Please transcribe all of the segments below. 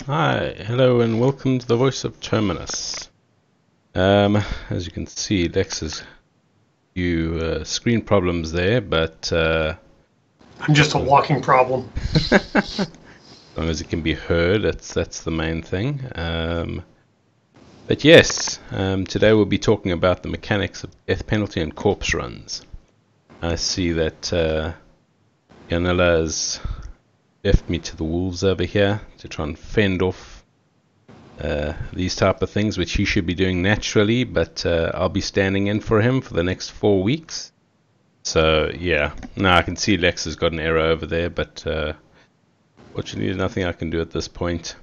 Hi, hello, and welcome to the voice of Terminus. As you can see, Lex has a few screen problems there, but I'm just a walking problem. as long as it can be heard, that's the main thing. But yes, today we'll be talking about the mechanics of death penalty and corpse runs. I see that Yanela has left me to the wolves over here to try and fend off these type of things, which he should be doing naturally, but I'll be standing in for him for the next 4 weeks. So yeah, now I can see Lex has got an error over there, but fortunately there's nothing I can do at this point.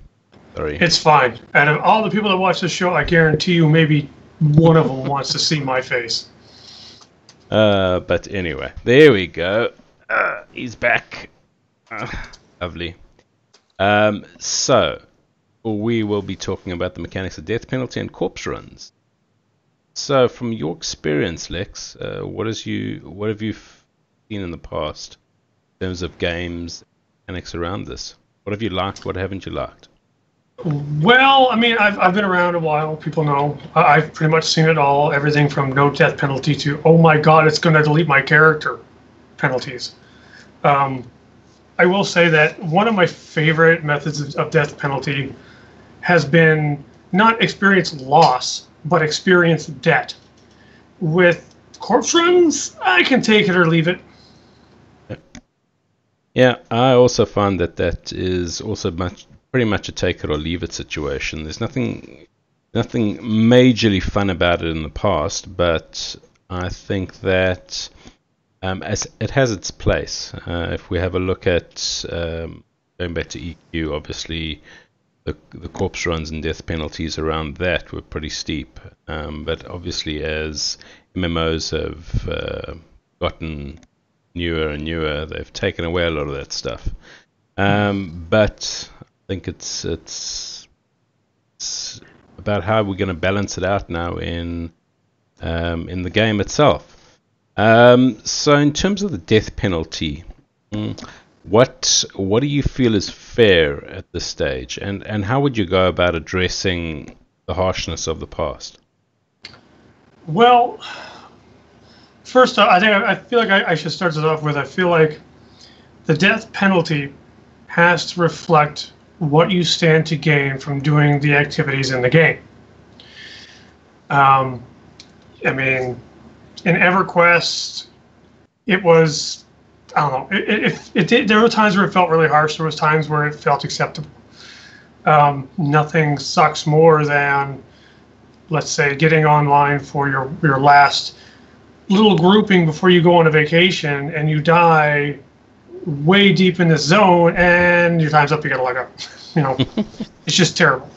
Sorry. It's fine. Out of all the people that watch this show, I guarantee you maybe one of them wants to see my face. But anyway, there we go. He's back. Lovely. So we will be talking about the mechanics of death penalty and corpse runs. So, from your experience, Lex, what have you seen in the past in terms of games, mechanics around this? What have you liked? What haven't you liked? Well, I mean, I've been around a while. People know. I've pretty much seen it all. Everything from no death penalty to, oh my God, it's going to delete my character penalties. I will say that one of my favorite methods of death penalty has been not experience loss, but experience debt. With corpse runs, I can take it or leave it. Yeah, I also find that is also pretty much a take it or leave it situation. There's nothing majorly fun about it in the past, but I think that as it has its place. If we have a look at going back to EQ, obviously the corpse runs and death penalties around that were pretty steep. But obviously, as MMOs have gotten newer and newer, they've taken away a lot of that stuff. But I think it's about how we're going to balance it out now in the game itself. So in terms of the death penalty, what do you feel is fair at this stage, and how would you go about addressing the harshness of the past? Well, first, I feel like I should start this off with, I feel like the death penalty has to reflect what you stand to gain from doing the activities in the game. I mean, in EverQuest, it was, I don't know, there were times where it felt really harsh. There was times where it felt acceptable. Nothing sucks more than, let's say, getting online for your last little grouping before you go on a vacation and you die way deep in this zone and your time's up, you gotta let go. You know, it's just terrible.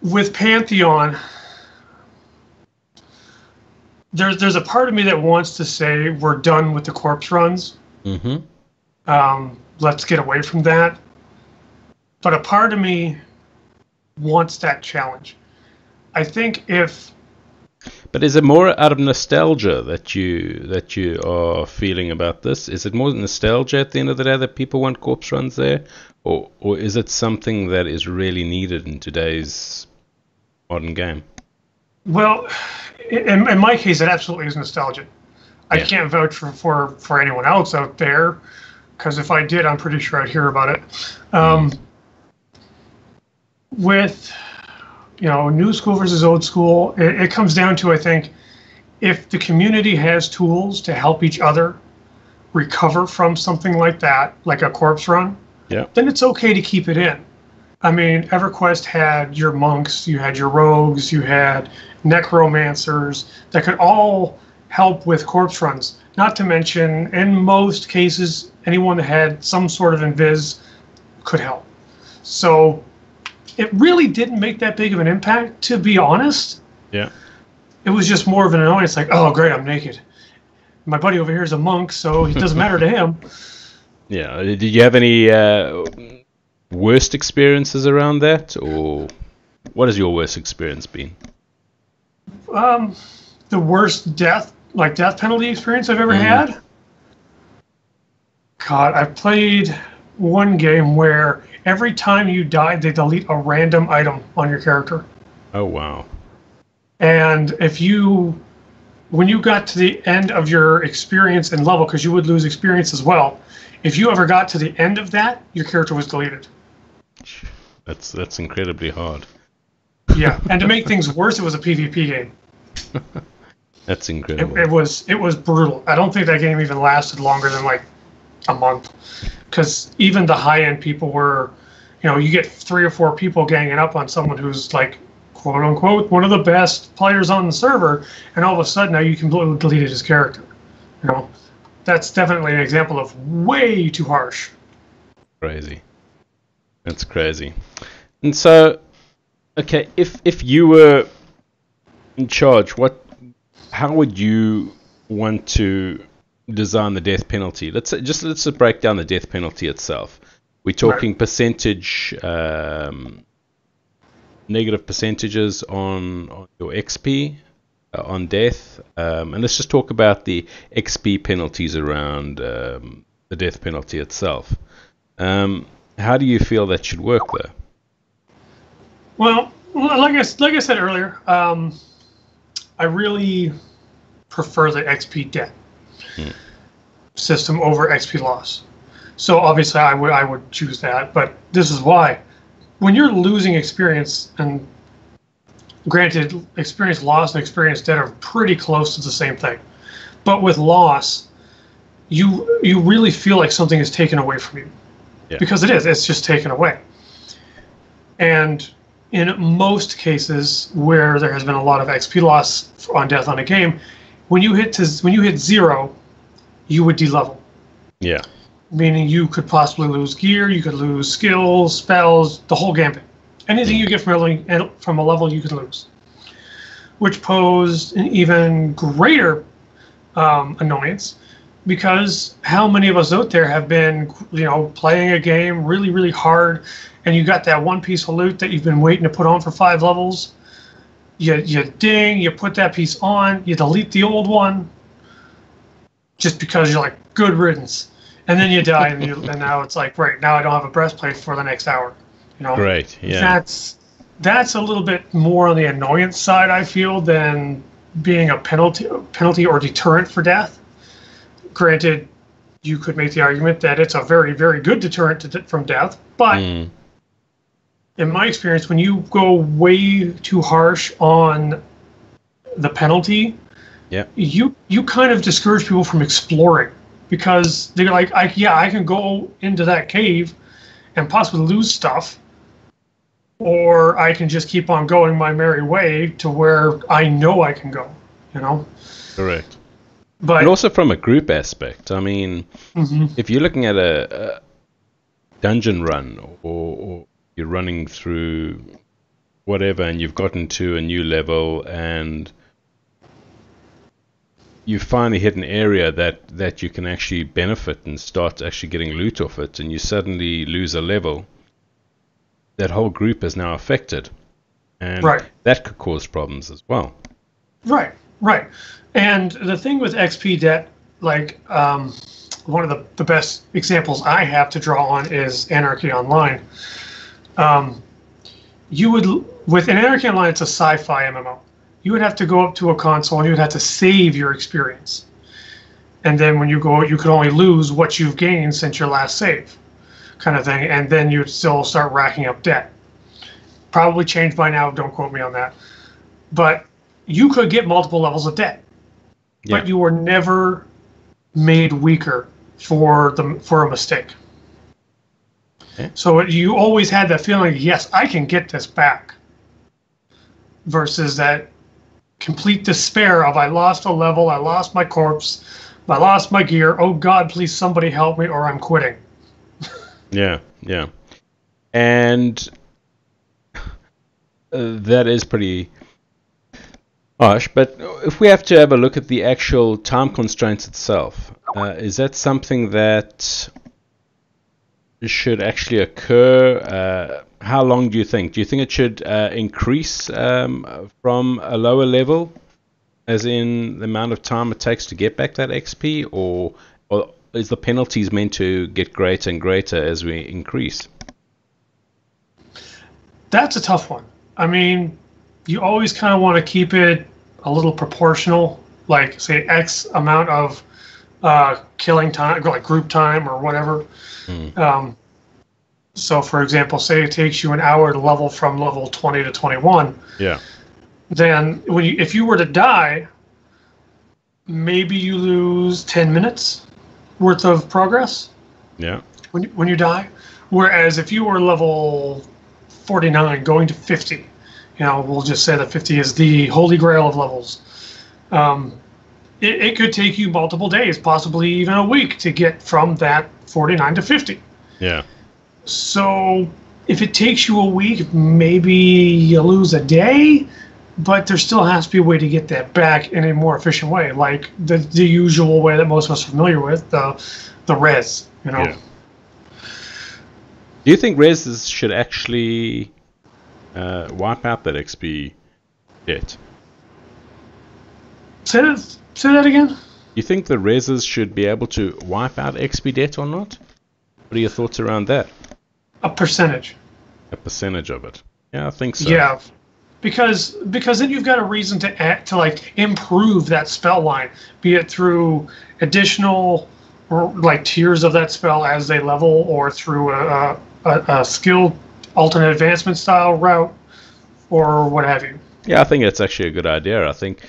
With Pantheon, there's a part of me that wants to say we're done with the corpse runs. Let's get away from that. But a part of me wants that challenge. I think if. But is it more out of nostalgia that you are feeling about this? Is it more nostalgia at the end of the day that people want corpse runs there, or is it something that is really needed in today's modern game? Well, in my case, it absolutely is nostalgia. I can't vouch for anyone else out there, because if I did, I'm pretty sure I'd hear about it. With new school versus old school, it comes down to, I think, if the community has tools to help each other recover from something like that, like a corpse run, then it's okay to keep it in. I mean, EverQuest had your monks, you had your rogues, you had necromancers that could all help with corpse runs. Not to mention, in most cases, anyone that had some sort of invis could help. So it really didn't make that big of an impact, to be honest. Yeah. It was just more of an annoyance, like, oh, great, I'm naked. My buddy over here is a monk, so it doesn't matter to him. Yeah. Did you have any worst experiences around that, or what has your worst experience been? The worst death penalty experience I've ever had? God, I've played one game where every time you died, they delete a random item on your character. Oh, wow. And when you got to the end of your experience and level, because you would lose experience as well, if you ever got to the end of that, your character was deleted. That's incredibly hard. Yeah, and to make things worse, it was a PvP game. That's incredible. It was brutal. I don't think that game even lasted longer than like a month, because even the high-end people were, you get 3 or 4 people ganging up on someone who's like, quote unquote, one of the best players on the server, and all of a sudden now you completely deleted his character. That's definitely an example of way too harsh. Crazy. That's crazy. And so, okay, if you were in charge, how would you want to design the death penalty? Let's break down the death penalty itself. We're talking percentage, negative percentages on your XP on death, and let's just talk about the XP penalties around the death penalty itself. How do you feel that should work, though? Well, like I said earlier, I really prefer the XP debt system over XP loss. So obviously I would choose that, but this is why. When you're losing experience, and granted, experience loss and experience debt are pretty close to the same thing, but with loss, you really feel like something is taken away from you. Yeah. Because it's just taken away. And in most cases where there has been a lot of XP loss on death on a game, when you hit 0, you would de-level. Yeah. Meaning you could possibly lose gear, you could lose skills, spells, the whole gambit. Anything you get from a level, you could lose. Which posed an even greater annoyance, because how many of us out there have been, playing a game really, really hard, and you got that one piece of loot that you've been waiting to put on for 5 levels. You ding, you put that piece on, you delete the old one, just because you're like, good riddance. And then you die, and now it's like, right, now I don't have a breastplate for the next hour. Great, yeah. That's a little bit more on the annoyance side, I feel, than being a penalty or deterrent for death. Granted, you could make the argument that it's a very, very good deterrent from death, but in my experience, when you go way too harsh on the penalty, you kind of discourage people from exploring. Because they're like, I can go into that cave and possibly lose stuff, or I can just keep on going my merry way to where I know I can go, Correct. But also from a group aspect, I mean, if you're looking at a dungeon run, or you're running through whatever, and you've gotten to a new level, and you finally hit an area that you can actually benefit and start actually getting loot off it, and you suddenly lose a level, that whole group is now affected. And that could cause problems as well. Right. And the thing with XP debt, like one of the best examples I have to draw on is Anarchy Online. With Anarchy Online, it's a sci-fi MMO. You would have to go up to a console and you would have to save your experience. And then when you go, you could only lose what you've gained since your last save, kind of thing. And then you'd still start racking up debt. Probably changed by now, don't quote me on that. But you could get multiple levels of debt. Yeah. But you were never made weaker for a mistake. Okay. So you always had that feeling, yes, I can get this back. Versus that complete despair of, I lost a level, I lost my corpse, I lost my gear, oh God, please somebody help me or I'm quitting. Yeah. And that is pretty harsh, but if we have to have a look at the actual time constraints itself, is that something that should actually occur? How long do you think? Do you think it should increase from a lower level, as in the amount of time it takes to get back that XP, or is the penalties meant to get greater and greater as we increase? That's a tough one. I mean, you always kind of want to keep it a little proportional, like say X amount of killing time, like group time or whatever. So, for example, say it takes you an hour to level from level 20 to 21. Yeah. Then, if you were to die, maybe you lose 10 minutes worth of progress. Yeah. When you die, whereas if you were level 49 going to 50, we'll just say that 50 is the holy grail of levels. It could take you multiple days, possibly even a week, to get from that 49 to 50. Yeah. So if it takes you a week, maybe you lose a day, but there still has to be a way to get that back in a more efficient way, like the usual way that most of us are familiar with, the res. Yeah. Do you think reses should actually wipe out that XP debt? Say that again? You think the reses should be able to wipe out XP debt or not? What are your thoughts around that? A percentage. A percentage of it. Yeah, I think so. Yeah, because then you've got a reason to like improve that spell line, be it through additional like tiers of that spell as they level, or through a skill alternate advancement style route, or what have you. Yeah, I think it's actually a good idea. I think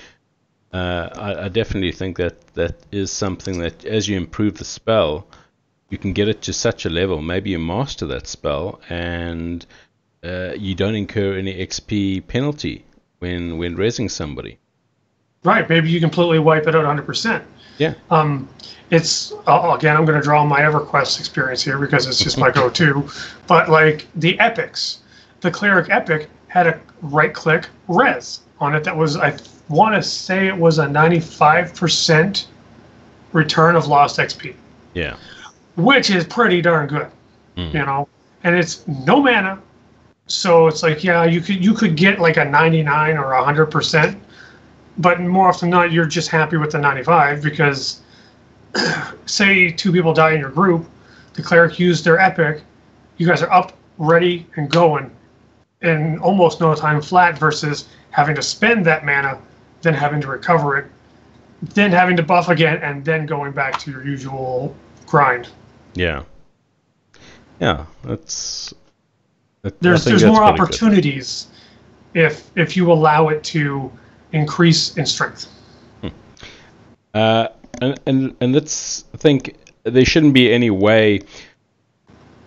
I definitely think that is something that as you improve the spell, you can get it to such a level. Maybe you master that spell and you don't incur any XP penalty when resing somebody. Right. Maybe you completely wipe it out 100%. Yeah. It's again, I'm going to draw on my EverQuest experience here because it's just my go-to. But like the epics, the cleric epic had a right-click res on it that was, I want to say it was a 95% return of lost XP. Yeah. Which is pretty darn good, and it's no mana, so it's like, yeah, you could get like a 99 or 100%, but more often than not, you're just happy with the 95 because, say 2 people die in your group, the cleric used their epic, you guys are up, ready, and going in almost no time flat versus having to spend that mana, then having to recover it, then having to buff again, and then going back to your usual grind. Yeah. Yeah, there's more opportunities if you allow it to increase in strength. And let's think there shouldn't be any way.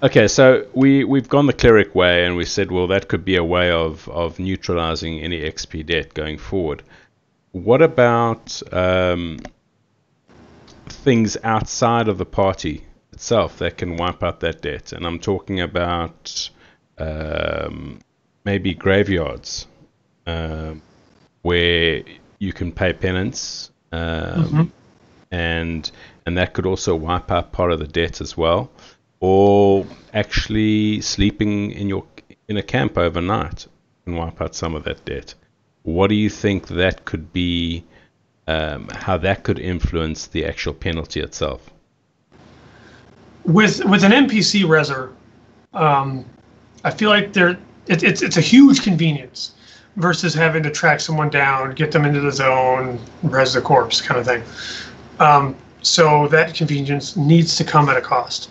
Okay, so we've gone the cleric way, and we said, well, that could be a way of neutralizing any XP debt going forward. What about things outside of the party itself that can wipe out that debt? And I'm talking about maybe graveyards where you can pay penance, and that could also wipe out part of the debt as well, or actually sleeping in a camp overnight can wipe out some of that debt. What do you think that could be? How that could influence the actual penalty itself? With an NPC reser, I feel like it's a huge convenience versus having to track someone down, get them into the zone, res the corpse kind of thing. So that convenience needs to come at a cost.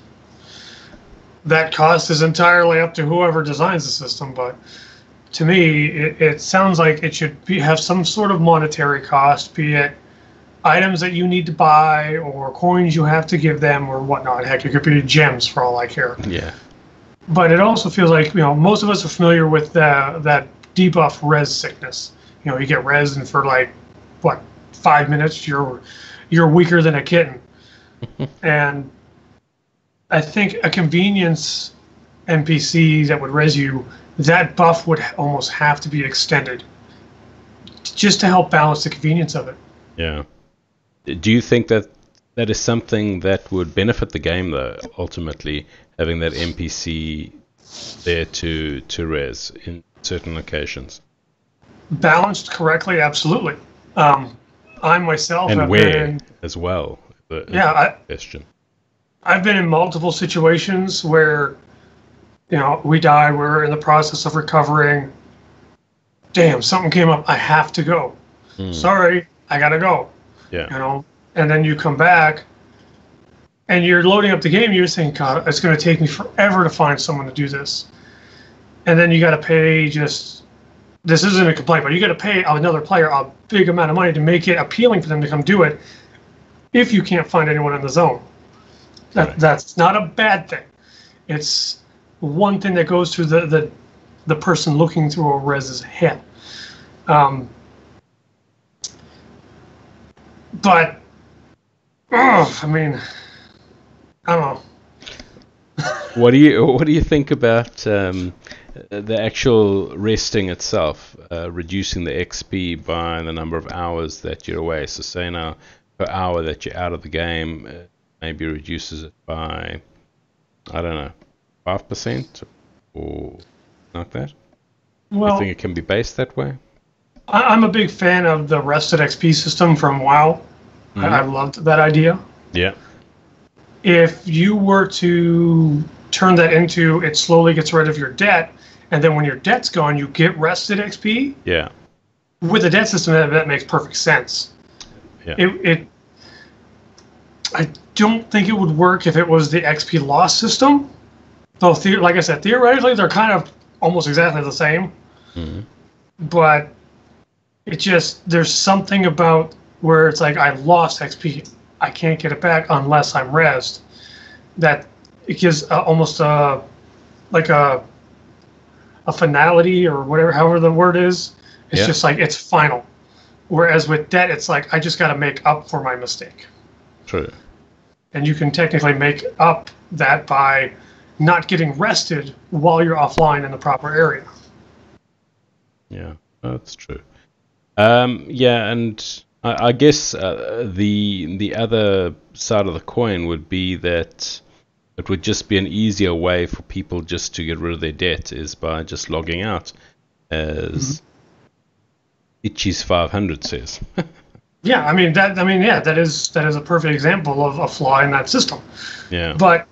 That cost is entirely up to whoever designs the system, but to me, it sounds like it should have some sort of monetary cost, be it items that you need to buy or coins you have to give them or whatnot. Heck, it could be gems for all I care. Yeah. But it also feels like, most of us are familiar with that debuff res sickness. You get res and for 5 minutes you're weaker than a kitten. And I think a convenience NPC that would res you, that buff would almost have to be extended just to help balance the convenience of it. Yeah. Do you think that is something that would benefit the game, though, ultimately, having that NPC there to res in certain locations? Balanced correctly, absolutely. I myself and have where been, as well. Question. I've been in multiple situations where, we die, we're in the process of recovering. Damn, something came up, I have to go. Sorry, I gotta go. Yeah. And then you come back and you're loading up the game, you're saying, God, it's gonna take me forever to find someone to do this. And then you gotta pay this isn't a complaint, but you gotta pay another player a big amount of money to make it appealing for them to come do it if you can't find anyone in the zone. That's not a bad thing. It's one thing that goes through the person looking through a res's head. But, I mean, I don't know. What do you think about the actual resting itself, reducing the XP by the number of hours that you're away? So say now per hour that you're out of the game, maybe reduces it by, I don't know, 5% or like that? Well, you think it can be based that way? I'm a big fan of the rested XP system from WoW. I loved that idea. Yeah. If you were to turn that into, it slowly gets rid of your debt, and then when your debt's gone, you get rested XP. Yeah. With the debt system, that makes perfect sense. Yeah. I don't think it would work if it was the XP loss system. Though, like I said, theoretically, they're kind of almost exactly the same. But it just, there's something about where it's like, I lost XP. I can't get it back unless I'm rezzed. That it gives almost a finality or whatever, however the word is. It's just like, it's final. Whereas with debt, it's like, I just got to make up for my mistake. True. And you can technically make up that by not getting rested while you're offline in the proper area. Yeah, that's true. Yeah, and I guess the other side of the coin would be that it would just be an easier way for people just to get rid of their debt is by just logging out, as Itchy's 500 says. Yeah, that is a perfect example of a flaw in that system. Yeah. But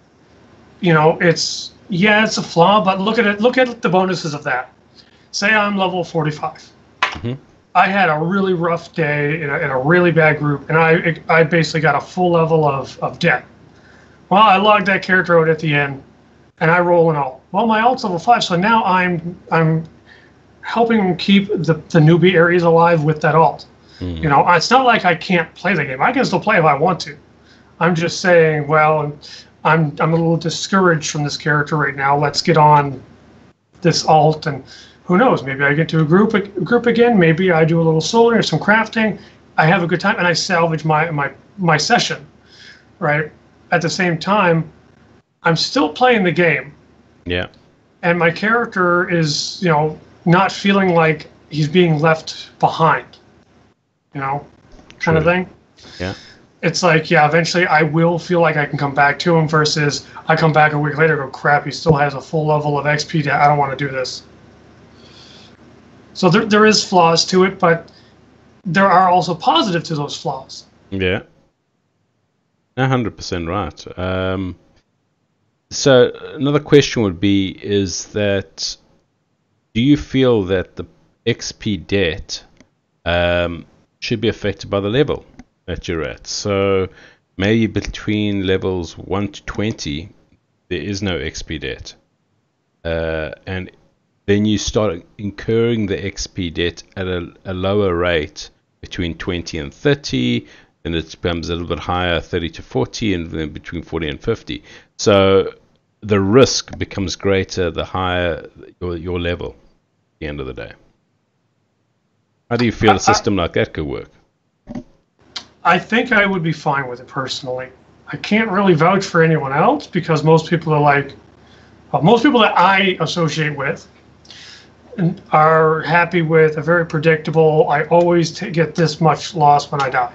it's a flaw, but look at the bonuses of that. Say I'm level 45. I had a really rough day in a really bad group, and I basically got a full level of debt. Well, I logged that character out at the end, and I roll an alt. Well, my alt's level 5, so now I'm helping keep the newbie areas alive with that alt. It's not like I can't play the game. I can still play if I want to. I'm just saying, well, I'm a little discouraged from this character right now. Let's get on this alt, and who knows? Maybe I get to a group again. Maybe I do a little solar or some crafting. I have a good time, and I salvage my session, right? At the same time, I'm still playing the game. Yeah. And my character is, not feeling like he's being left behind. Kind of thing. Yeah. It's like, eventually I will feel like I can come back to him versus I come back a week later and go, crap, he still has a full level of XP. I don't want to do this. So there is flaws to it, but there are also positive to those flaws. Yeah. 100% right. So another question would be, is that do you feel that the XP debt should be affected by the level that you're at? So maybe between levels 1 to 20, there is no XP debt. And then you start incurring the XP debt at a lower rate between 20 and 30, and it becomes a little bit higher, 30 to 40, and then between 40 and 50. So the risk becomes greater the higher your level at the end of the day. How do you feel a system like that could work? I think I would be fine with it personally. I can't really vouch for anyone else because most people most people that I associate with are happy with a very predictable, I always get this much loss when I die.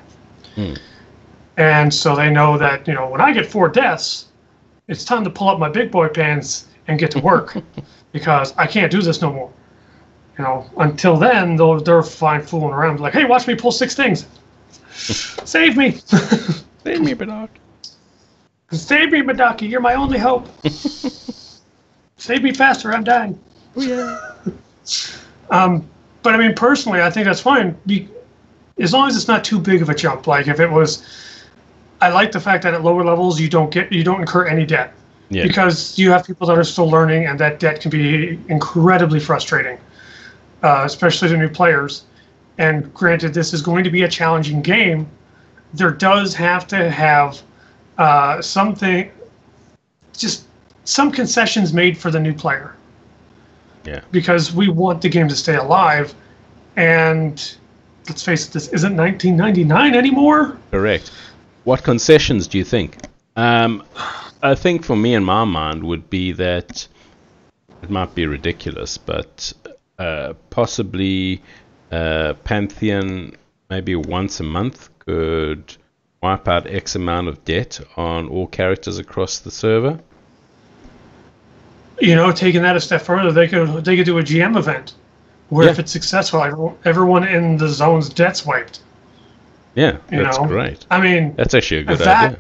And so they know that, when I get 4 deaths, it's time to pull up my big boy pants and get to work because I can't do this no more. Until then, they're fine fooling around. Like, hey, watch me pull 6 things. Save me. Save me, Bernard. Save me, Madaki. You're my only hope. Save me faster. I'm dying. Oh, yeah. But I mean, personally, I think that's fine. As long as it's not too big of a jump. Like if it was, I like the fact that at lower levels you don't incur any debt. Yeah. Because you have people that are still learning, and that debt can be incredibly frustrating, especially to new players. And granted, this is going to be a challenging game. There does have to have just some concessions made for the new player. Yeah. Because we want the game to stay alive, and let's face it, this isn't 1999 anymore. Correct. What concessions do you think? I think for me, in my mind, would be that it might be ridiculous, but possibly Pantheon, maybe once a month, could wipe out X amount of debt on all characters across the server. You know, taking that a step further, they could do a GM event where if it's successful, everyone in the zone's debt's wiped. Yeah, that's great. I mean, that's actually a good idea.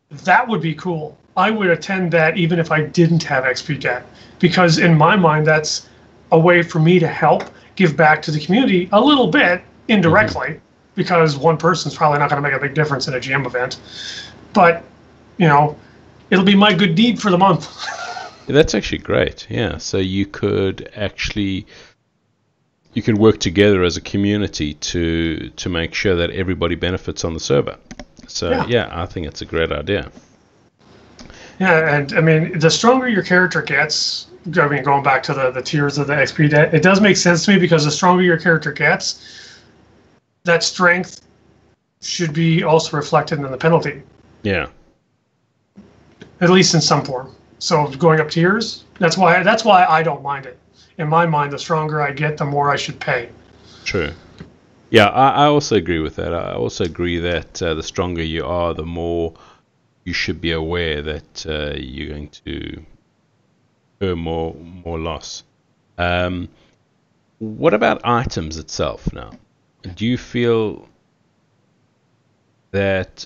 That would be cool. I would attend that even if I didn't have XP debt, because in my mind, that's a way for me to help give back to the community a little bit indirectly, because one person's probably not going to make a big difference in a GM event. But, you know, it'll be my good deed for the month. That's actually great. Yeah, so you could work together as a community to make sure that everybody benefits on the server. So yeah, I think it's a great idea. Yeah, and I mean, the stronger your character gets, I mean, going back to the tiers of the XP debt, it does make sense to me, because the stronger your character gets, that strength should be also reflected in the penalty. Yeah. At least in some form. So going up tiers, that's why I don't mind it. In my mind, the stronger I get, the more I should pay. True. Yeah, I also agree with that. I also agree that the stronger you are, the more you should be aware that you're going to incur more loss. What about items itself now? Do you feel that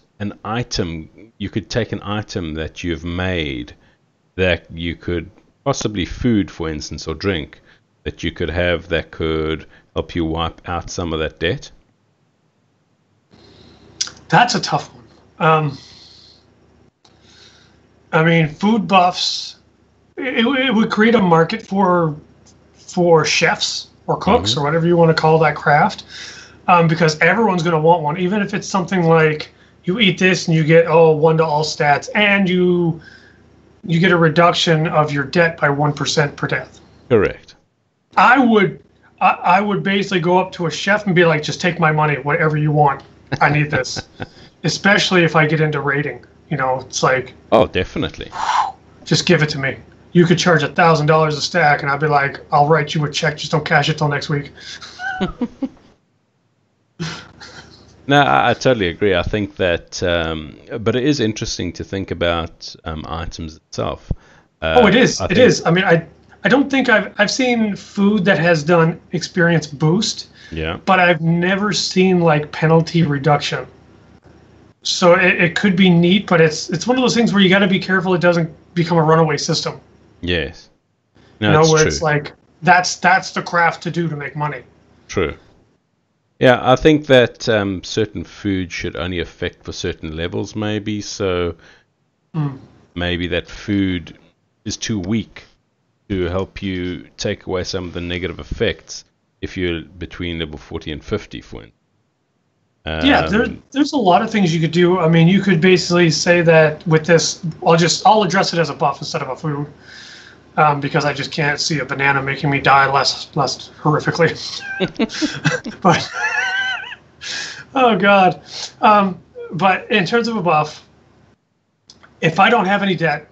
you could take an item that you've made, that you could possibly food, for instance, or drink, that you could have that could help you wipe out some of that debt? That's a tough one. I mean, food buffs, it would create a market for chefs or cooks or whatever you want to call that craft, because everyone's going to want one, even if it's something like you eat this and you get 1 to all stats, and you get a reduction of your debt by 1% per death. Correct. I would basically go up to a chef and be like, just take my money, whatever you want. I need this. Especially if I get into raiding. You know, it's like... Oh, definitely. Just give it to me. You could charge $1,000 a stack, and I'd be like, I'll write you a check, just don't cash it till next week. No, I totally agree. I think that... but it is interesting to think about items itself. It is. It is. I mean, I don't think I've seen food that has done experience boost. Yeah. But I've never seen like penalty reduction. So it could be neat, but it's one of those things where you got to be careful it doesn't become a runaway system. Yes. No, where true. It's like that's the craft to do to make money. True. Yeah, I think that certain food should only affect for certain levels, maybe. So maybe that food is too weak to help you take away some of the negative effects if you're between level 40 and 50, for instance. There's a lot of things you could do. I mean, you could basically say that with this, I'll address it as a buff instead of a food, because I just can't see a banana making me die less horrifically. But oh god. But in terms of a buff, if I don't have any debt,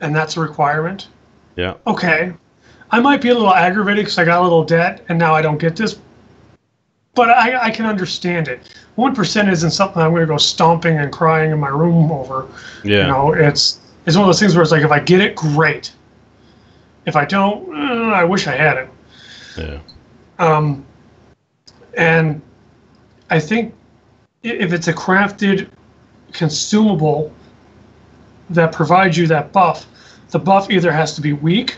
and that's a requirement, okay, I might be a little aggravated because I got a little debt and now I don't get this. But I can understand it. 1% isn't something I'm going to go stomping and crying in my room over. Yeah. You know, it's one of those things where it's like, if I get it, great. If I don't, I wish I had it. Yeah. And I think if it's a crafted consumable, that provides you that buff, the buff either has to be weak,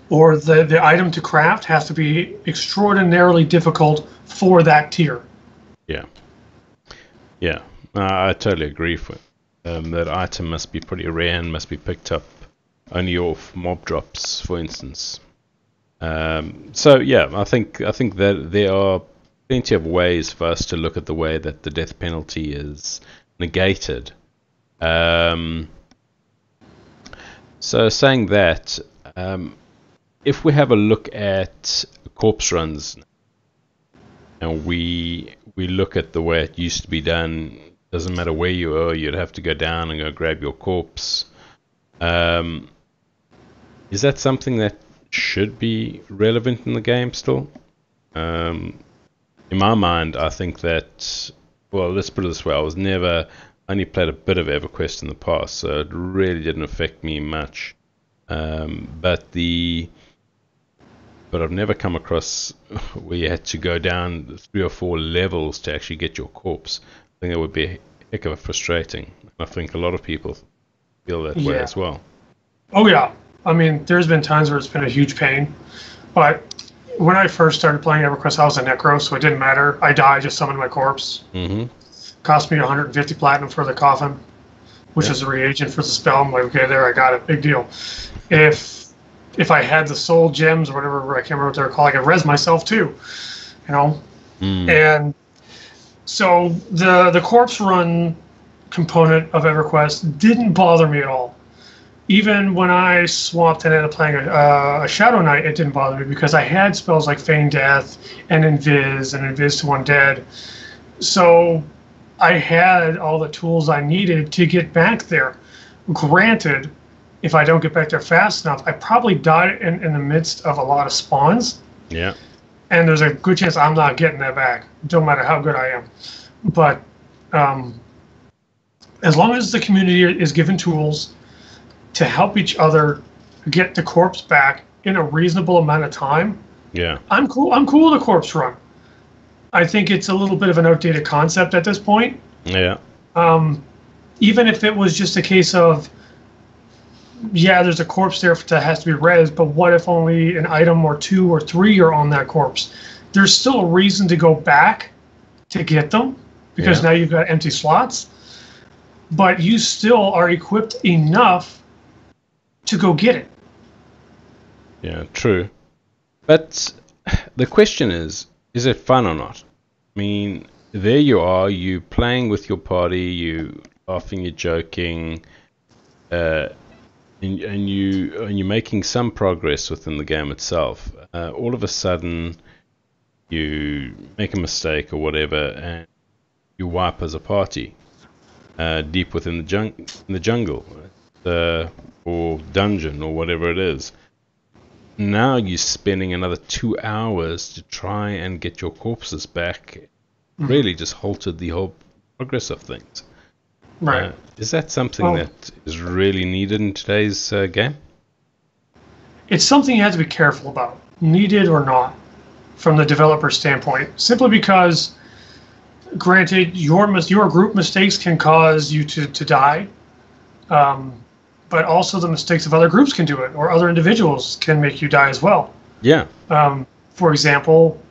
or the item to craft has to be extraordinarily difficult for that tier. Yeah. Yeah. I totally agree with that item must be pretty rare and must be picked up only off mob drops, for instance. So yeah, I think that there are plenty of ways for us to look at the way that the death penalty is negated. So saying that, if we have a look at corpse runs and we look at the way it used to be done, doesn't matter where you are, you'd have to go down and go grab your corpse. Is that something that should be relevant in the game still? In my mind, I think that, well, let's put it this way, I only played a bit of EverQuest in the past, so it really didn't affect me much. But I've never come across where you had to go down 3 or 4 levels to actually get your corpse. I think that would be a heck of a frustrating. I think a lot of people feel that way as well. Oh yeah, I mean, there's been times where it's been a huge pain, but when I first started playing EverQuest, I was a necro, so it didn't matter. I died, just summoned my corpse. Cost me 150 platinum for the coffin, which is a reagent for the spell. I'm like, okay, there, I got it, big deal. If I had the soul gems or whatever, I can't remember what they're called, I could res myself too, you know? And so the corpse run component of EverQuest didn't bother me at all. Even when I swapped and ended up playing a Shadow Knight, it didn't bother me because I had spells like Feign Death and Invis to Undead. So I had all the tools I needed to get back there. Granted, if I don't get back there fast enough, I probably die in the midst of a lot of spawns. Yeah. And there's a good chance I'm not getting that back, no matter how good I am. But as long as the community is given tools to help each other get the corpse back in a reasonable amount of time, I'm cool with a corpse run. I think it's a little bit of an outdated concept at this point. Yeah. Even if it was just a case of, there's a corpse there that has to be res, but what if only an item or 2 or 3 are on that corpse? There's still a reason to go back to get them, because now you've got empty slots, but you still are equipped enough to go get it. Yeah, true. But the question is it fun or not? I mean, there you are, you playing with your party, you laughing, you're joking, and you're making some progress within the game itself. All of a sudden, you make a mistake or whatever, and you wipe as a party, deep within the jungle, or dungeon, or whatever it is. Now you're spending another 2 hours to try and get your corpses back. Really just halted the whole progress of things. Right. Is that something that is really needed in today's game? It's something you have to be careful about, needed or not, from the developer standpoint. Simply because, granted, your group mistakes can cause you to die, but also the mistakes of other groups can do it, or other individuals can make you die as well. Yeah. For example,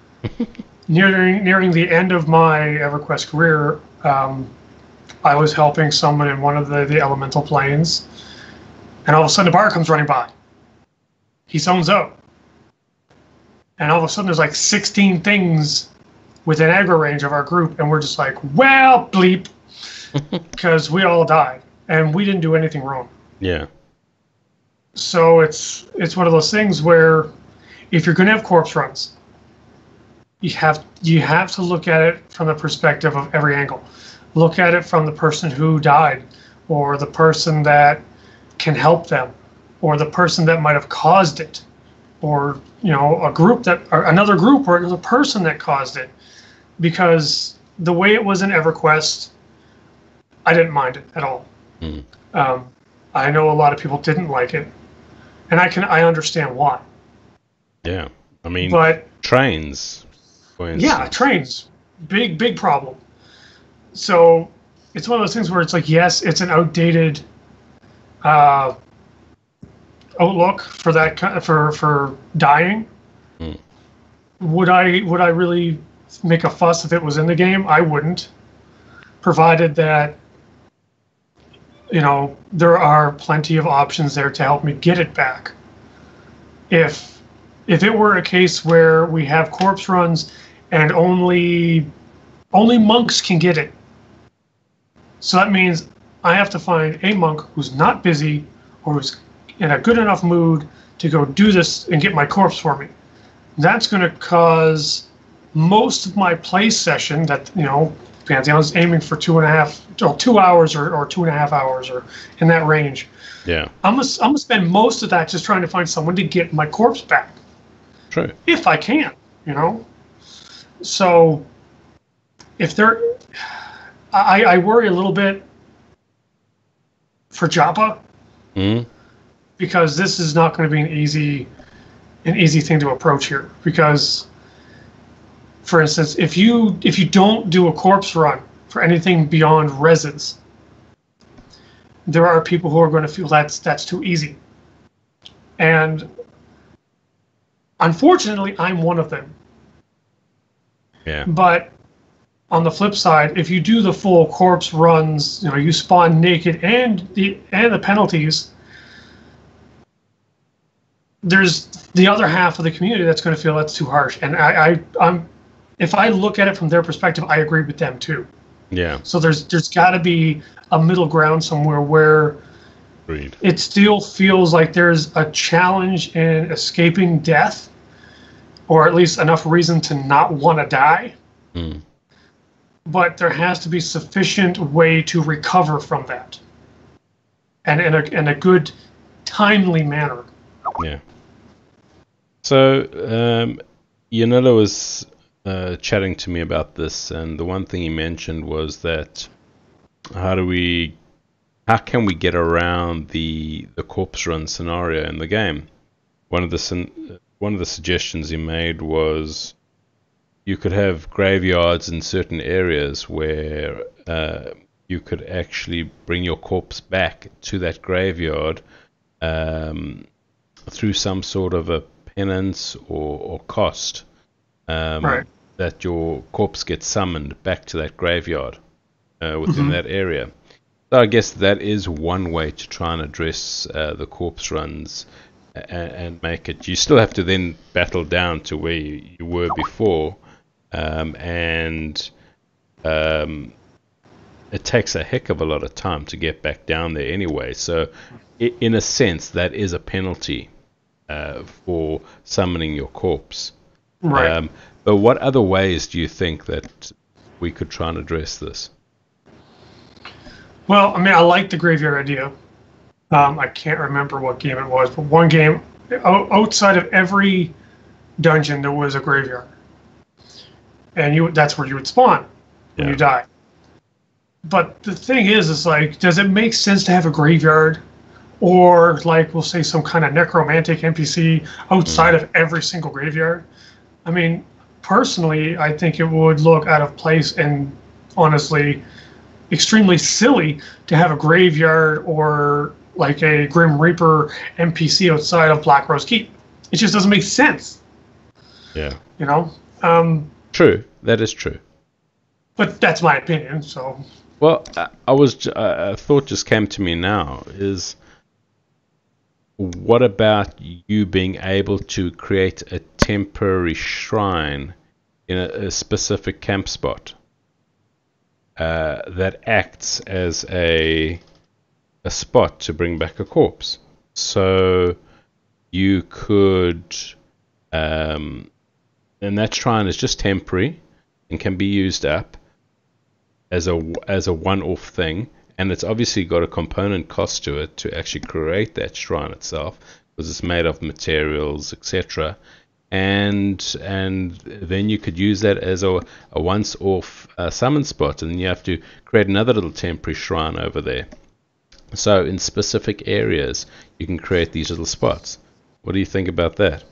nearing the end of my EverQuest career, I was helping someone in one of the elemental planes, and all of a sudden a bar comes running by. He zones out. And all of a sudden there's like 16 things within aggro range of our group, and we're just like, well, bleep, because we all died, and we didn't do anything wrong. Yeah. So it's one of those things where if you're going to have corpse runs, you have to look at it from the perspective of every angle. Look at it from the person who died, or the person that can help them, or the person that might have caused it, or a group or another group, or the person that caused it. Because the way it was in EverQuest, I didn't mind it at all. I know a lot of people didn't like it, and I understand why. Yeah, I mean, but trains, for instance. Yeah, trains, big problem. So it's one of those things where it's like, yes, it's an outdated uh, outlook for that for dying. Mm. Would I really make a fuss if it was in the game? I wouldn't, provided that there are plenty of options there to help me get it back. If it were a case where we have corpse runs and only monks can get it, so that means I have to find a monk who's not busy or who's in a good enough mood to go do this and get my corpse for me. That's going to cause most of my play session that, Pantheon's aiming for 2 hours or 2.5 hours or in that range. Yeah. I'm gonna spend most of that just trying to find someone to get my corpse back. True. If I can, So if I worry a little bit for Joppa. Mm. Because this is not going to be an easy thing to approach here. Because, for instance, if you don't do a corpse run for anything beyond reses, there are people who are going to feel that's too easy. And unfortunately, I'm one of them. Yeah. But on the flip side, if you do the full corpse runs, you spawn naked and the penalties, there's the other half of the community that's going to feel that's too harsh. And I'm if I look at it from their perspective, I agree with them too. Yeah. So there's got to be a middle ground somewhere where Agreed. It still feels like there's a challenge in escaping death, or at least enough reason to not want to die. Mm. But there has to be sufficient way to recover from that, and in a good, timely manner. Yeah. So, Yanilla was chatting to me about this, and the one thing he mentioned was that how can we get around the corpse run scenario in the game? One of the suggestions he made was you could have graveyards in certain areas where you could actually bring your corpse back to that graveyard through some sort of a penance or cost, Right. that your corpse gets summoned back to that graveyard within that area. So I guess that is one way to try and address the corpse runs and make it. You still have to then battle down to where you were before, and it takes a heck of a lot of time to get back down there anyway. So in a sense, that is a penalty for summoning your corpse. Right. But what other ways do you think that we could try and address this? Well, I mean, I like the graveyard idea. I can't remember what game it was, but one game outside of every dungeon there was a graveyard, and that's where you would spawn when you die. But the thing is like, does it make sense to have a graveyard, or like we'll say some kind of necromantic NPC outside of every single graveyard? I mean, personally, I think it would look out of place and honestly extremely silly to have a graveyard or like a Grim Reaper NPC outside of Black Rose Keep. It just doesn't make sense. Yeah. True. That is true. But that's my opinion. So. Well, a thought just came to me now is, what about you being able to create a temporary shrine in a specific camp spot that acts as a spot to bring back a corpse? So you could, and that shrine is just temporary and can be used up as a one-off thing, and it's obviously got a component cost to it to actually create that shrine itself, because it's made of materials, etc. And then you could use that as a once-off summon spot, and then you have to create another little temporary shrine over there. So in specific areas, you can create these little spots. What do you think about that?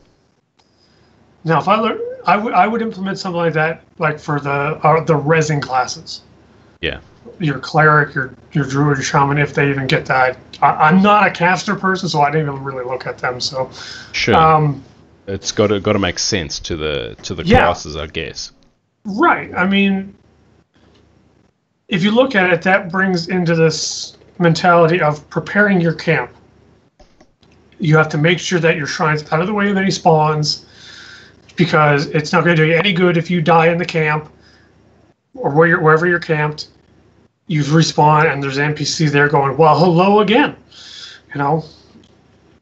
Now, if I would implement something like that, like for the resin classes. Yeah. your cleric, your druid, your shaman, if they even get that. I'm not a caster person, so I didn't even really look at them. So sure, it's got to make sense to the classes, I guess. Right. I mean, if you look at it, that brings into this mentality of preparing your camp. You have to make sure that your shrine's out of the way of any spawns, because it's not going to do you any good if you die in the camp or wherever you're camped. You respawn and there's NPCs there going, well, hello again. You know,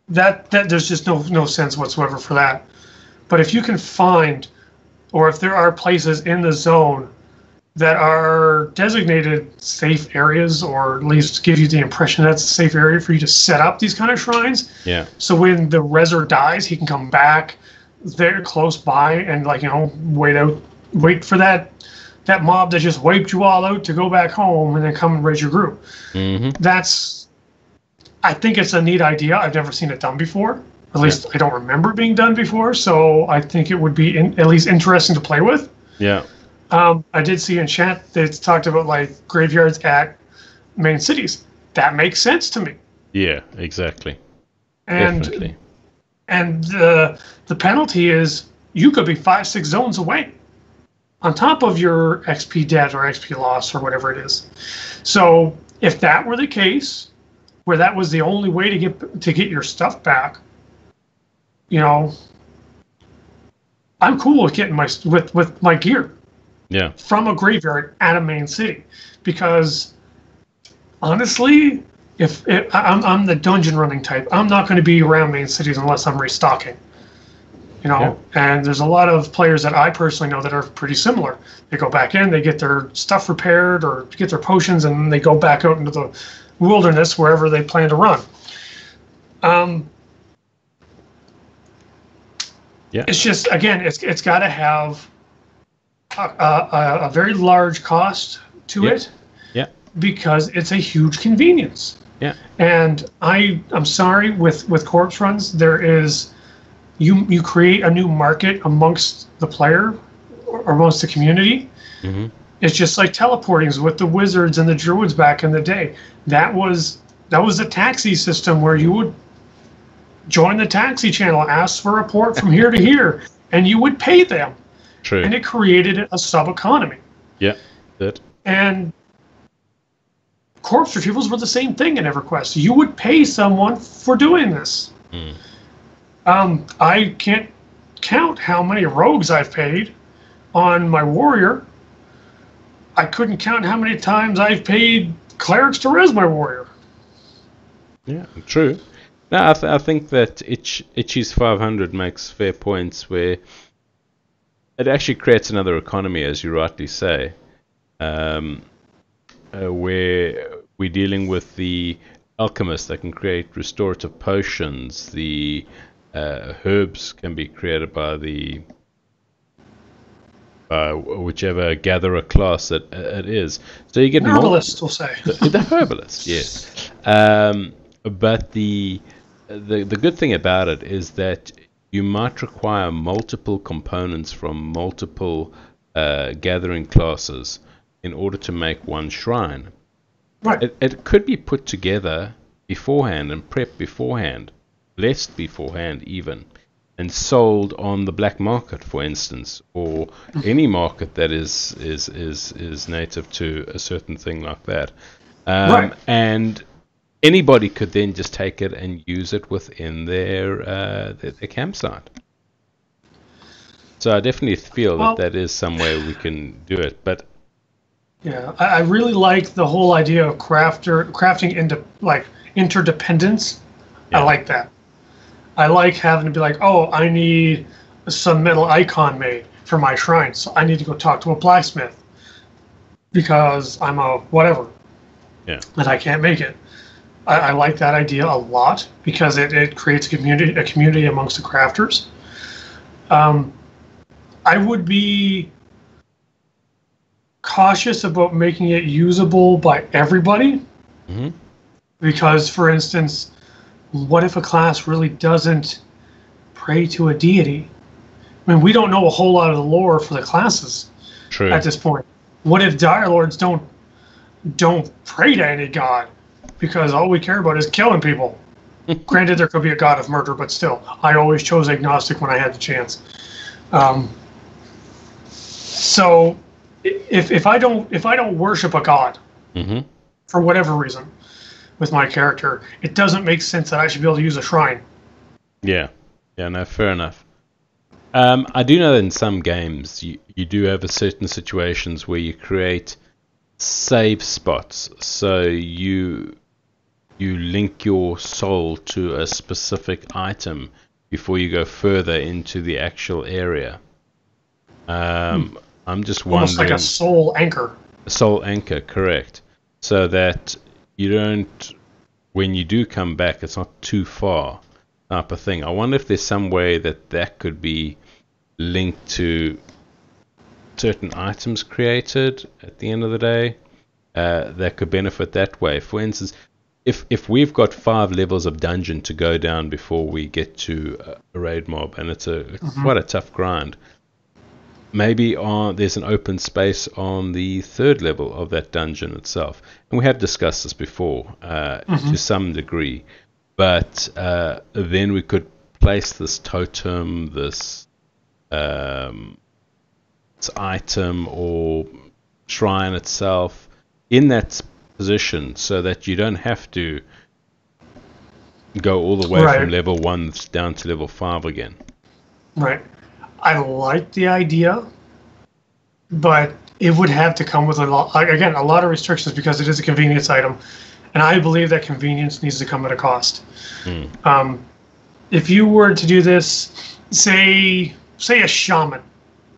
that there's just no sense whatsoever for that. But if you can find, or if there are places in the zone that are designated safe areas, or at least give you the impression that's a safe area for you to set up these kind of shrines. Yeah. So when the reser dies, he can come back there close by and, like, you know, wait for that mob that just wiped you all out to go back home and then come and raise your group. Mm-hmm. I think it's a neat idea. I've never seen it done before. At least I don't remember it being done before. So I think it would be at least interesting to play with. Yeah. I did see in chat that it's talked about like graveyards at main cities. That makes sense to me. Yeah, exactly. And definitely. And the penalty is you could be 5-6 zones away, on top of your XP debt or XP loss or whatever it is. So if that were the case, where that was the only way to get your stuff back, you know, I'm cool with getting with my gear. Yeah. From a graveyard at a main city, because honestly, if I'm the dungeon running type, I'm not going to be around main cities unless I'm restocking. You know, and there's a lot of players that I personally know that are pretty similar. They go back in, they get their stuff repaired or get their potions, and they go back out into the wilderness wherever they plan to run. It's just, again, it's got to have a very large cost to it. Yeah. Because it's a huge convenience. Yeah. And I'm sorry, with corpse runs, there is. You create a new market amongst the player or amongst the community. Mm-hmm. It's just like teleportings with the wizards and the druids back in the day. That was a taxi system where you would join the taxi channel, ask for a port from here to here, and you would pay them. True. And it created a sub-economy. Yeah, that. And corpse retrievals were the same thing in EverQuest. You would pay someone for doing this. Mm. I can't count how many rogues I've paid on my warrior. I couldn't count how many times I've paid clerics to res my warrior. Yeah, true. No, I think that Itchy's 500 makes fair points where it actually creates another economy, as you rightly say, where we're dealing with the alchemist that can create restorative potions. The herbs can be created by whichever gatherer class that it is. So you get herbalist, we'll say. The herbalist, yes. But the good thing about it is that you might require multiple components from multiple gathering classes in order to make one shrine. Right. It could be put together beforehand and prepped beforehand, blessed beforehand even, and sold on the black market, for instance, or any market that is native to a certain thing like that. Right. And anybody could then just take it and use it within their campsite. So I definitely feel that is some way we can do it. But yeah, I really like the whole idea of crafting into like interdependence. Yeah. I like that. I like having to be like, oh, I need some metal icon made for my shrine, so I need to go talk to a blacksmith because I'm a whatever. Yeah. And I can't make it. I like that idea a lot because it creates a community amongst the crafters. I would be cautious about making it usable by everybody. Mm-hmm. Because, for instance, what if a class really doesn't pray to a deity? I mean, we don't know a whole lot of the lore for the classes. True. At this point. What if Dire Lords don't don't pray to any god, because all we care about is killing people. Granted, there could be a god of murder, but still, I always chose agnostic when I had the chance. So, if I don't worship a god for whatever reason with my character, it doesn't make sense that I should be able to use a shrine. Yeah, no, fair enough. I do know that in some games you do have certain situations where you create save spots, so you link your soul to a specific item before you go further into the actual area. I'm just wondering... Almost like a soul anchor. A soul anchor, correct. So that you don't... When you do come back, it's not too far type of thing. I wonder if there's some way that could be linked to certain items created at the end of the day that could benefit that way. For instance, if we've got 5 levels of dungeon to go down before we get to a raid mob, and it's quite a tough grind, maybe there's an open space on the 3rd level of that dungeon itself. And we have discussed this before to some degree, but then we could place this totem, this item or shrine itself in that position, so that you don't have to go all the way from level 1 down to level 5 again. Right. I like the idea, but it would have to come with a lot of restrictions, because it is a convenience item, and I believe that convenience needs to come at a cost. If you were to do this, say a shaman,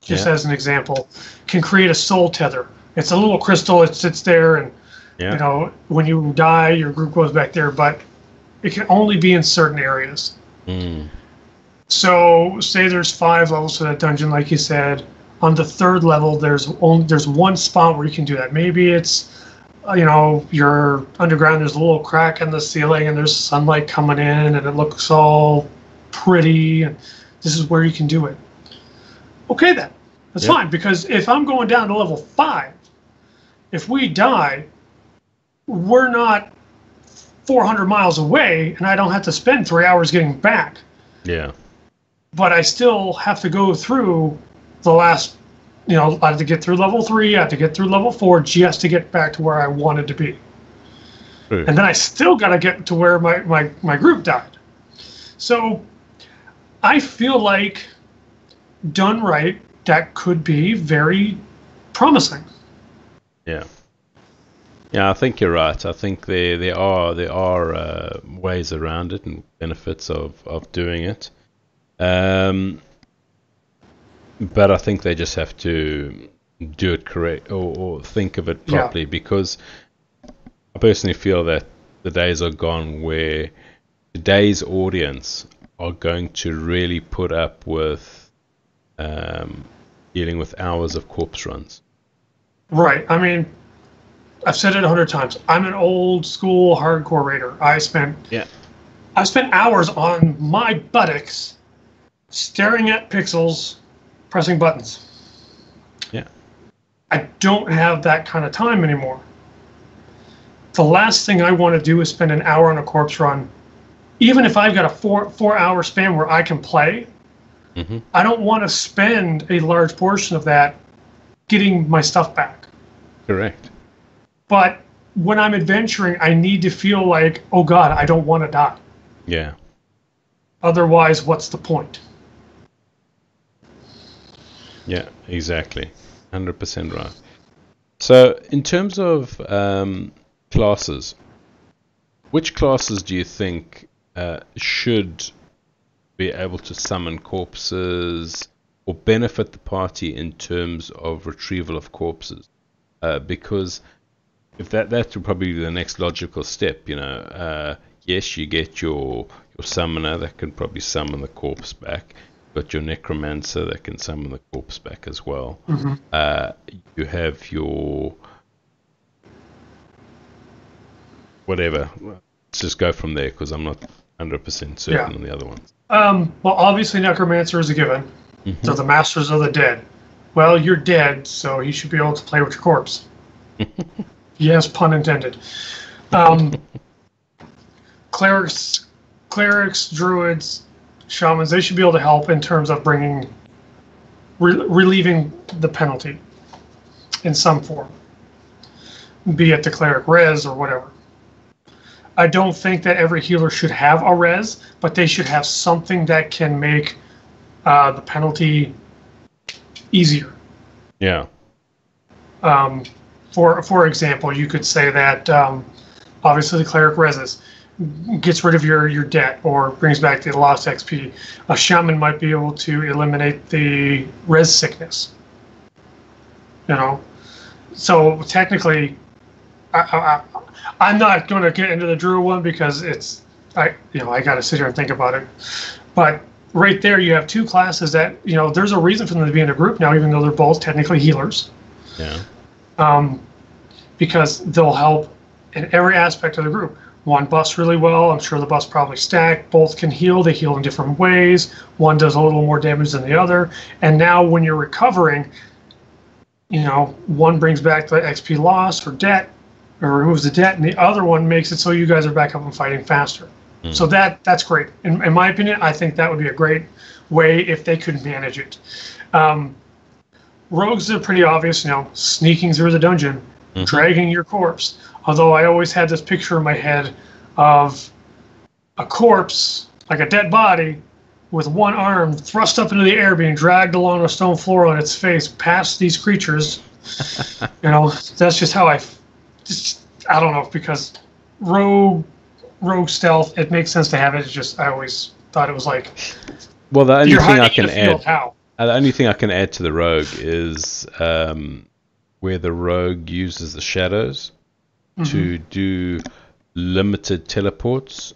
just as an example, can create a soul tether. It's a little crystal. It sits there, and you know, when you die, your group goes back there, but it can only be in certain areas. So, say there's 5 levels to that dungeon, like you said. On the 3rd level, there's one spot where you can do that. Maybe it's, you know, you're underground. There's a little crack in the ceiling, and there's sunlight coming in, and it looks all pretty. And this is where you can do it. Okay, then that's fine, because if I'm going down to level 5, if we die, we're not 400 miles away, and I don't have to spend 3 hours getting back. Yeah. But I still have to go through the last, you know, I have to get through level 3, I have to get through level 4 just to get back to where I wanted to be. And then I still got to get to where my group died. So I feel like, done right, that could be very promising. Yeah, I think you're right. I think there are ways around it and benefits of doing it. But I think they just have to do it correct, or think of it properly, because I personally feel that the days are gone where today's audience are going to really put up with dealing with hours of corpse runs. Right. I mean, I've said it 100 times. I'm an old school hardcore raider. I spent hours on my buttocks staring at pixels, pressing buttons. Yeah. I don't have that kind of time anymore. The last thing I want to do is spend an hour on a corpse run. Even if I've got a 4-hour span where I can play, I don't want to spend a large portion of that getting my stuff back. Correct. But when I'm adventuring, I need to feel like, oh God, I don't want to die. Yeah. Otherwise, what's the point? Yeah, exactly. 100% right. So, in terms of classes, which classes do you think should be able to summon corpses or benefit the party in terms of retrieval of corpses? Because if that would probably be the next logical step, you know. Yes, you get your summoner that can probably summon the corpse back. You've got your necromancer that can summon the corpse back as well. You have your whatever. Let's just go from there, because I'm not 100% certain on the other ones. Well, obviously necromancer is a given. So the masters of the dead. Well, you're dead, so he should be able to play with your corpse. Yes, pun intended. Clerics, druids, shamans, they should be able to help in terms of bringing, relieving the penalty in some form, be it the cleric res or whatever. I don't think that every healer should have a res, but they should have something that can make the penalty easier. Yeah. For example, you could say that obviously the cleric reses, gets rid of your debt or brings back the lost XP. A shaman might be able to eliminate the res sickness. You know, so technically, I'm not going to get into the druid one because I got to sit here and think about it. But right there, you have two classes that, there's a reason for them to be in a group now, even though they're both technically healers. Yeah. Because they'll help in every aspect of the group. One buffs really well. I'm sure the buffs probably stack. Both can heal. They heal in different ways. One does a little more damage than the other. And now when you're recovering, one brings back the XP loss or debt, or removes the debt, and the other one makes it so you guys are back up and fighting faster. Mm. So that's great. In my opinion, I think that would be a great way if they could manage it. Rogues are pretty obvious, sneaking through the dungeon, dragging your corpse. Although I always had this picture in my head of a corpse, like a dead body, with one arm thrust up into the air, being dragged along a stone floor on its face past these creatures. That's just how I don't know, because rogue stealth, it makes sense to have it. It's just, I always thought it was like, well, the only thing I can add, the only thing I can add to the rogue is where the rogue uses the shadows to do limited teleports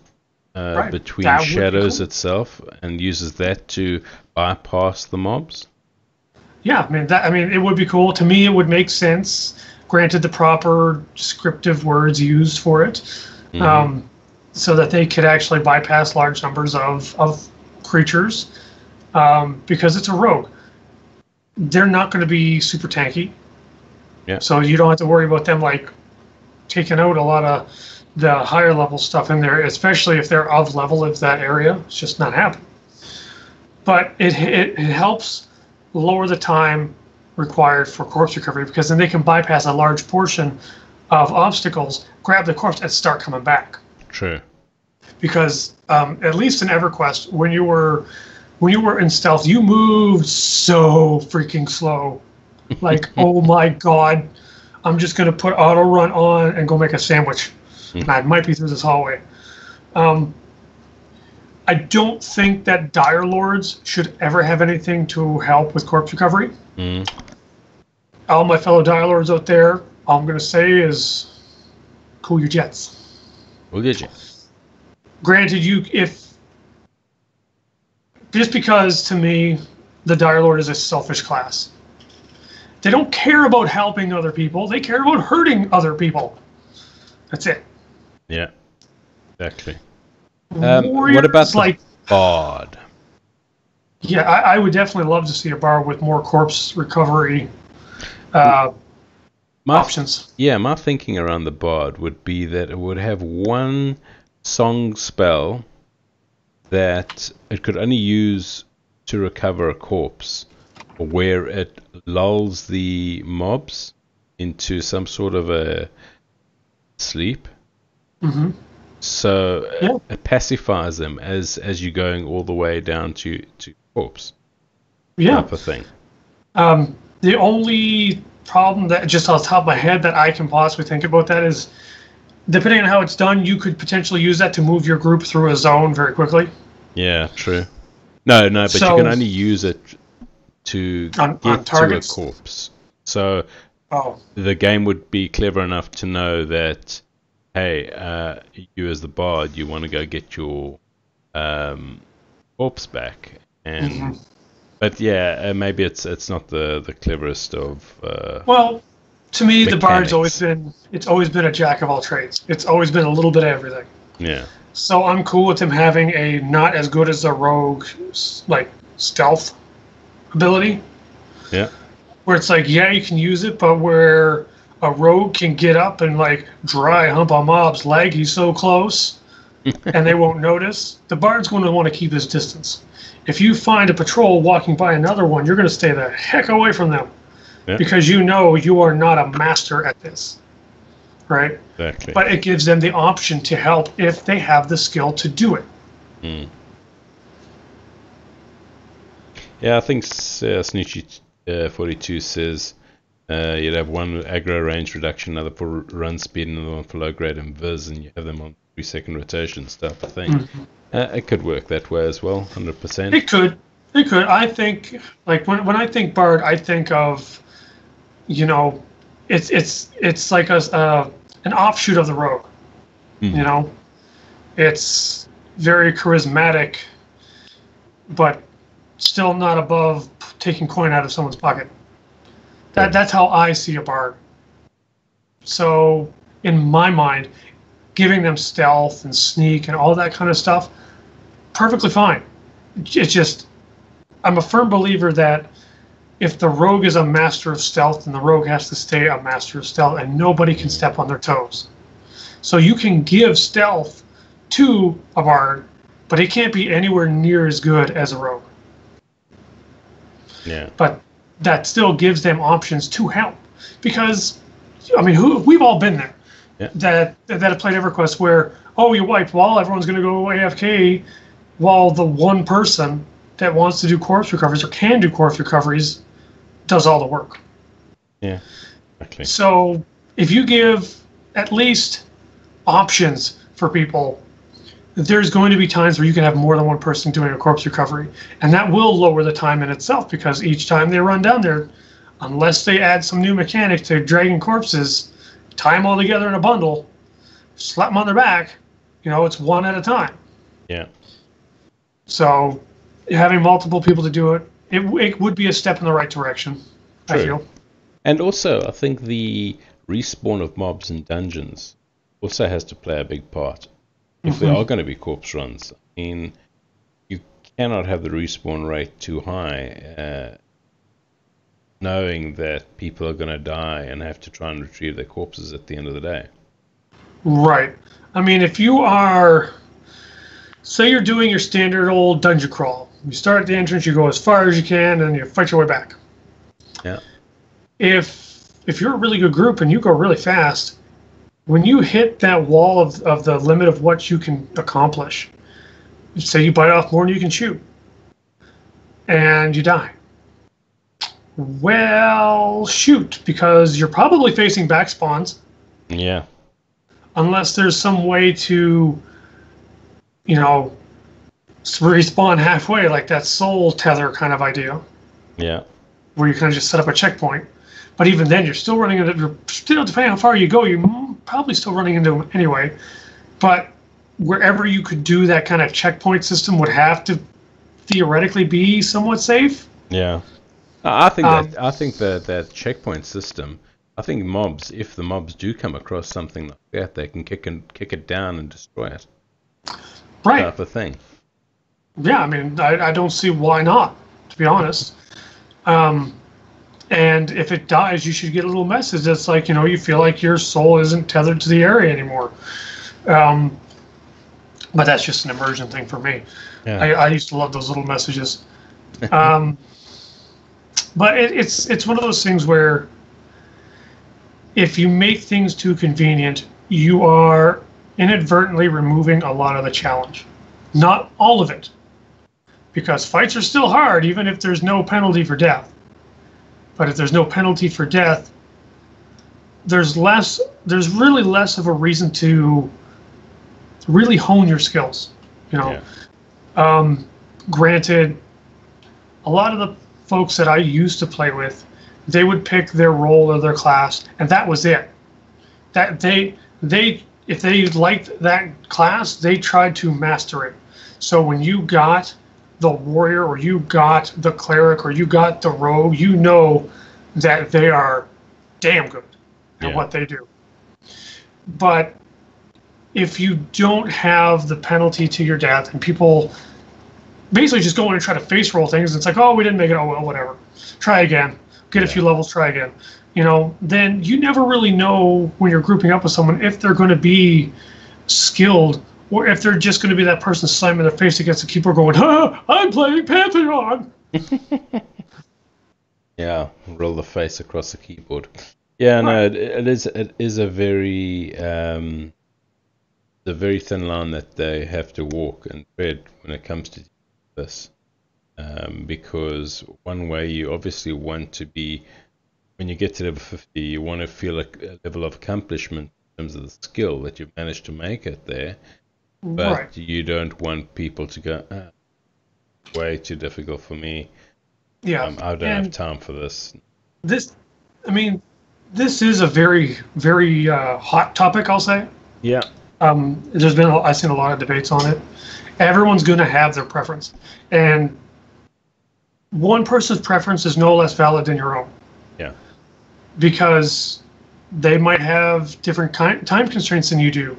between shadows itself, and uses that to bypass the mobs. Yeah, it would be cool. To me, it would make sense, granted the proper descriptive words used for it, so that they could actually bypass large numbers of creatures, because it's a rogue. They're not going to be super tanky. Yeah. So you don't have to worry about them taking out a lot of the higher level stuff in there, especially if they're of level of that area. It's just not happening. But it helps lower the time required for corpse recovery, because then they can bypass a large portion of obstacles, grab the corpse, and start coming back. True. Because at least in EverQuest, when you were in stealth, you moved so freaking slow. Like, oh my god, I'm just going to put auto run on and go make a sandwich. And I might be through this hallway. I don't think that Dire Lords should ever have anything to help with corpse recovery. All my fellow Dire Lords out there, all I'm going to say is, cool your jets. Cool your jets. Granted, just because to me, the Dire Lord is a selfish class. They don't care about helping other people. They care about hurting other people. That's it. Yeah, exactly. What about the Bard? Yeah, I would definitely love to see a Bard with more corpse recovery options. Yeah, my thinking around the Bard would be that it would have one song spell that it could only use to recover a corpse, where it lulls the mobs into some sort of a sleep. So it pacifies them as you're going all the way down to corpse. Yeah. Type of thing. The only problem that, just off the top of my head, that I can possibly think about that is, depending on how it's done, you could potentially use that to move your group through a zone very quickly. Yeah, true. No, but you can only use it to get to a corpse. So the game would be clever enough to know that, hey, you as the Bard, you want to go get your corpse back, and but yeah, maybe it's not the cleverest of. Well, to me, mechanics. The Bard's always been a jack of all trades. It's always been a little bit of everything. Yeah. So I'm cool with him having a not as good as a rogue stealth ability. Yeah. Where it's like, yeah, you can use it, but where a rogue can get up and like dry hump a mob's leg. He's so close, and they won't notice. The bard's going to want to keep his distance. If you find a patrol walking by another one, you're going to stay the heck away from them, because you know you are not a master at this, right? Exactly. But it gives them the option to help if they have the skill to do it. Mm. Yeah, I think Snitchy 42 says you'd have one aggro range reduction, another for run speed, and another one for low grade and viz, and you have them on 3-second rotation stuff. I think it could work that way as well, 100%. It could. I think, like when I think bard, I think of, it's like an offshoot of the rogue. You know, it's very charismatic, but still not above taking coin out of someone's pocket. That's how I see a bard. So in my mind, giving them stealth and sneak and all that kind of stuff, perfectly fine. It's just, I'm a firm believer that if the rogue is a master of stealth, then the rogue has to stay a master of stealth, and nobody can step on their toes. So you can give stealth to a bard, but it can't be anywhere near as good as a rogue. Yeah. But that still gives them options to help, because, I mean, we've all been there. Yeah. That have played EverQuest where, you wipe wall, everyone's going to go AFK, while the one person that wants to do corpse recoveries or can do corpse recoveries does all the work. Yeah, exactly. So if you give at least options for people, there's going to be times where you can have more than one person doing a corpse recovery, and that will lower the time in itself, because each time they run down there, unless they add some new mechanic to dragging corpses, tie them all together in a bundle, slap them on their back, it's one at a time. Yeah. So having multiple people to do it, it would be a step in the right direction, True. I feel. And also, I think the respawn of mobs in dungeons also has to play a big part. If there are going to be corpse runs, I mean, you cannot have the respawn rate too high, knowing that people are going to die and have to try and retrieve their corpses at the end of the day. Right. I mean, if you are, say you're doing your standard old dungeon crawl. You start at the entrance, you go as far as you can, and you fight your way back. Yeah. If you're a really good group and you go really fast, when you hit that wall of the limit of what you can accomplish, say you bite off more than you can shoot, and you die. Well, shoot, because you're probably facing back spawns. Yeah. Unless there's some way to, respawn halfway, like that soul tether kind of idea. Yeah. Where you kind of just set up a checkpoint. But even then, you're still running into, depending on how far you go, you're probably still running into them anyway. But wherever you could do that kind of checkpoint system would have to theoretically be somewhat safe. Yeah. I think that checkpoint system, I think mobs, if the mobs do come across something like that, they can kick it down and destroy it. Right. Type of thing. Yeah, I mean, I don't see why not, to be honest. And if it dies, you should get a little message that's like, you feel like your soul isn't tethered to the area anymore. But that's just an immersion thing for me. Yeah. I used to love those little messages. But it's one of those things where if you make things too convenient, you are inadvertently removing a lot of the challenge. Not all of it. Because fights are still hard, even if there's no penalty for death. But if there's no penalty for death, there's really less of a reason to really hone your skills. Yeah. Granted, a lot of the folks that I used to play with, they would pick their role or their class, and that was it. That if they liked that class, they tried to master it. So when you got the warrior, or you got the cleric, or you got the rogue, you know that they are damn good at what they do. But if you don't have the penalty to your death, and people basically just go in and try to face roll things, it's like, oh, we didn't make it, oh well, whatever. Try again. Get a few levels, try again. then you never really know when you're grouping up with someone if they're going to be skilled or if they're just going to be that person slamming their face against the keyboard going, I'm playing Pantheon. Yeah, roll the face across the keyboard. Yeah, no, it is a very the very thin line that they have to walk and tread when it comes to this. Because one way you obviously want to be, when you get to level 50, you want to feel a level of accomplishment in terms of the skill that you've managed to make it there. But you don't want people to go, way too difficult for me. Yeah, I don't have time for this. This is a very, very hot topic, I'll say. Yeah. I've seen a lot of debates on it. Everyone's going to have their preference. And one person's preference is no less valid than your own. Yeah. Because they might have different time constraints than you do.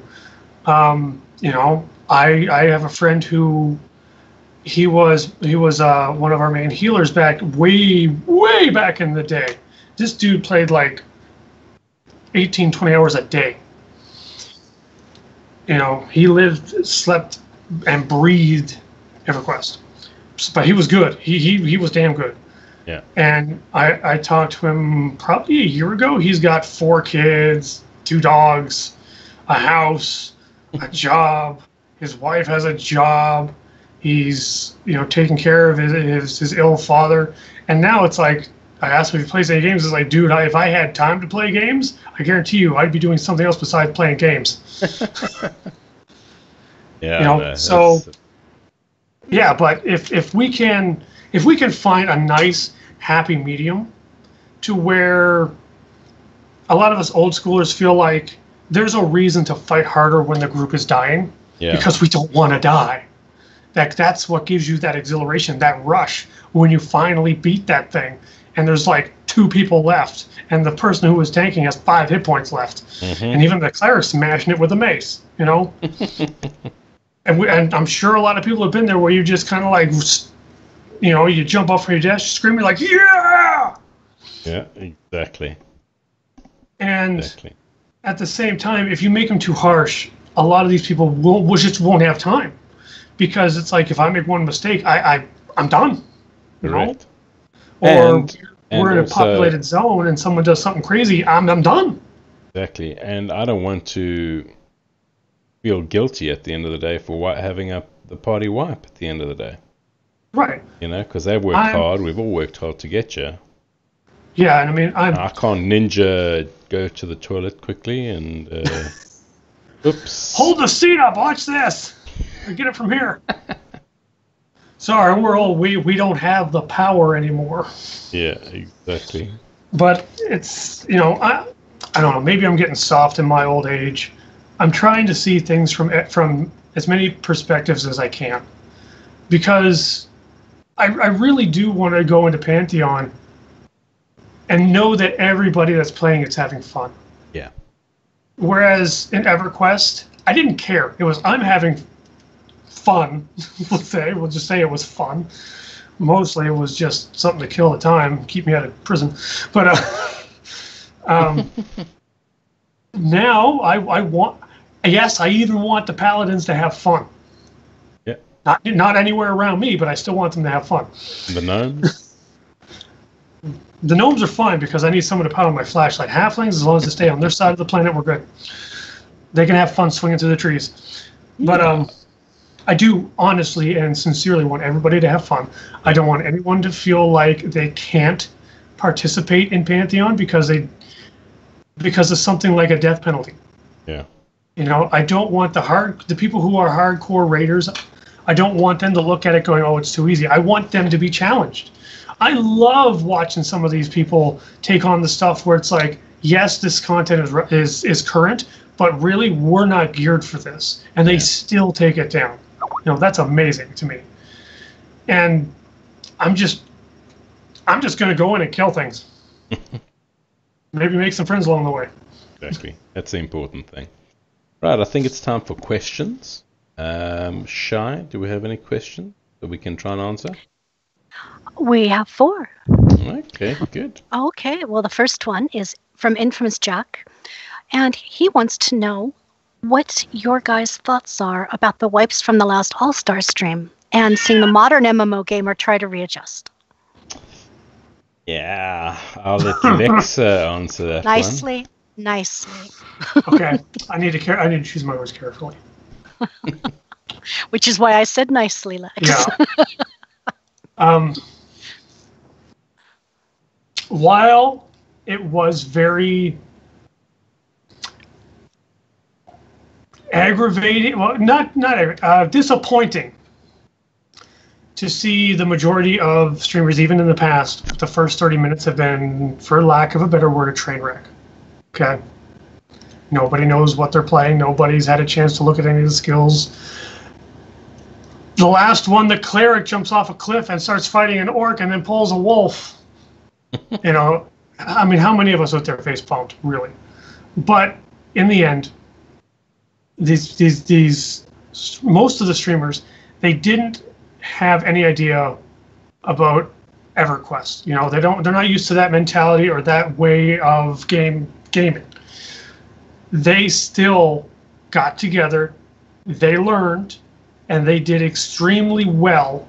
I have a friend who he was one of our main healers back way back in the day. This dude played like 18, 20 hours a day. He lived, slept, and breathed EverQuest. But he was good. He was damn good. Yeah. And I talked to him probably a year ago. He's got 4 kids, 2 dogs, a house, a job. His wife has a job. He's taking care of his ill father. And now it's like, I asked him if he plays any games. It's like, dude, if I had time to play games, I guarantee you I'd be doing something else besides playing games. Yeah. Yeah, but if we can find a nice happy medium to where a lot of us old schoolers feel like there's a reason to fight harder when the group is dying because we don't want to die. That's what gives you that exhilaration, that rush when you finally beat that thing and there's like 2 people left and the person who was tanking has 5 hit points left. Mm-hmm. And even the cleric's smashing it with a mace, And I'm sure a lot of people have been there where you just kind of like, you jump up from your desk, screaming like, yeah! Yeah, exactly. And at the same time, if you make them too harsh, a lot of these people just won't have time. Because it's like, if I make one mistake, I'm done. Right. Or we're in a populated zone and someone does something crazy, I'm done. Exactly. And I don't want to feel guilty at the end of the day for having the party wipe at the end of the day. Right. Because they've worked hard. We've all worked hard to get you. Yeah, and I can't ninja go to the toilet quickly and oops. Hold the seat up. Watch this. Get it from here. Sorry, we don't have the power anymore. Yeah, exactly. But it's I don't know. Maybe I'm getting soft in my old age. I'm trying to see things from as many perspectives as I can, because I really do want to go into Pantheon and know that everybody that's playing it's having fun. Yeah. Whereas in EverQuest, I didn't care. It was, I'm having fun. We'll just say it was fun. Mostly it was just something to kill the time, keep me out of prison. But now I want. Yes, I even want the paladins to have fun. Yeah. Not anywhere around me, but I still want them to have fun. The gnomes? The gnomes are fine because I need someone to power my flashlight. Halflings, as long as they stay on their side of the planet, we're good. They can have fun swinging through the trees. But I do honestly and sincerely want everybody to have fun. I don't want anyone to feel like they can't participate in Pantheon because of something like a death penalty. Yeah. I don't want the people who are hardcore raiders, I don't want them to look at it going, oh, it's too easy. I want them to be challenged. I love watching some of these people take on the stuff where it's like, yes, this content is current, but really we're not geared for this, and they still take it down. That's amazing to me. And I'm just going to go in and kill things. Maybe make some friends along the way. Exactly. That's the important thing. Right, I think it's time for questions. Shy, do we have any questions that we can try and answer? We have 4. Okay, good. Okay, well, the first one is from Infamous Jack, and he wants to know what your guys' thoughts are about the wipes from the last All-Star stream and seeing the modern MMO gamer try to readjust. Yeah, I'll let Lex answer that Nicely. Okay, I need to choose my words carefully. Which is why I said nicely, Lex. Yeah. While it was very aggravating, well, not disappointing to see the majority of streamers, even in the past, the first 30 minutes have been, for lack of a better word, a train wreck. Okay? Nobody knows what they're playing. Nobody's had a chance to look at any of the skills. The last one, the cleric jumps off a cliff and starts fighting an orc and then pulls a wolf. You know, I mean, how many of us out there face palmed, really? But in the end, these most of the streamers, they didn't have any idea about EverQuest. You know, they're not used to that mentality or that way of gaming. They still got together, they learned, and they did extremely well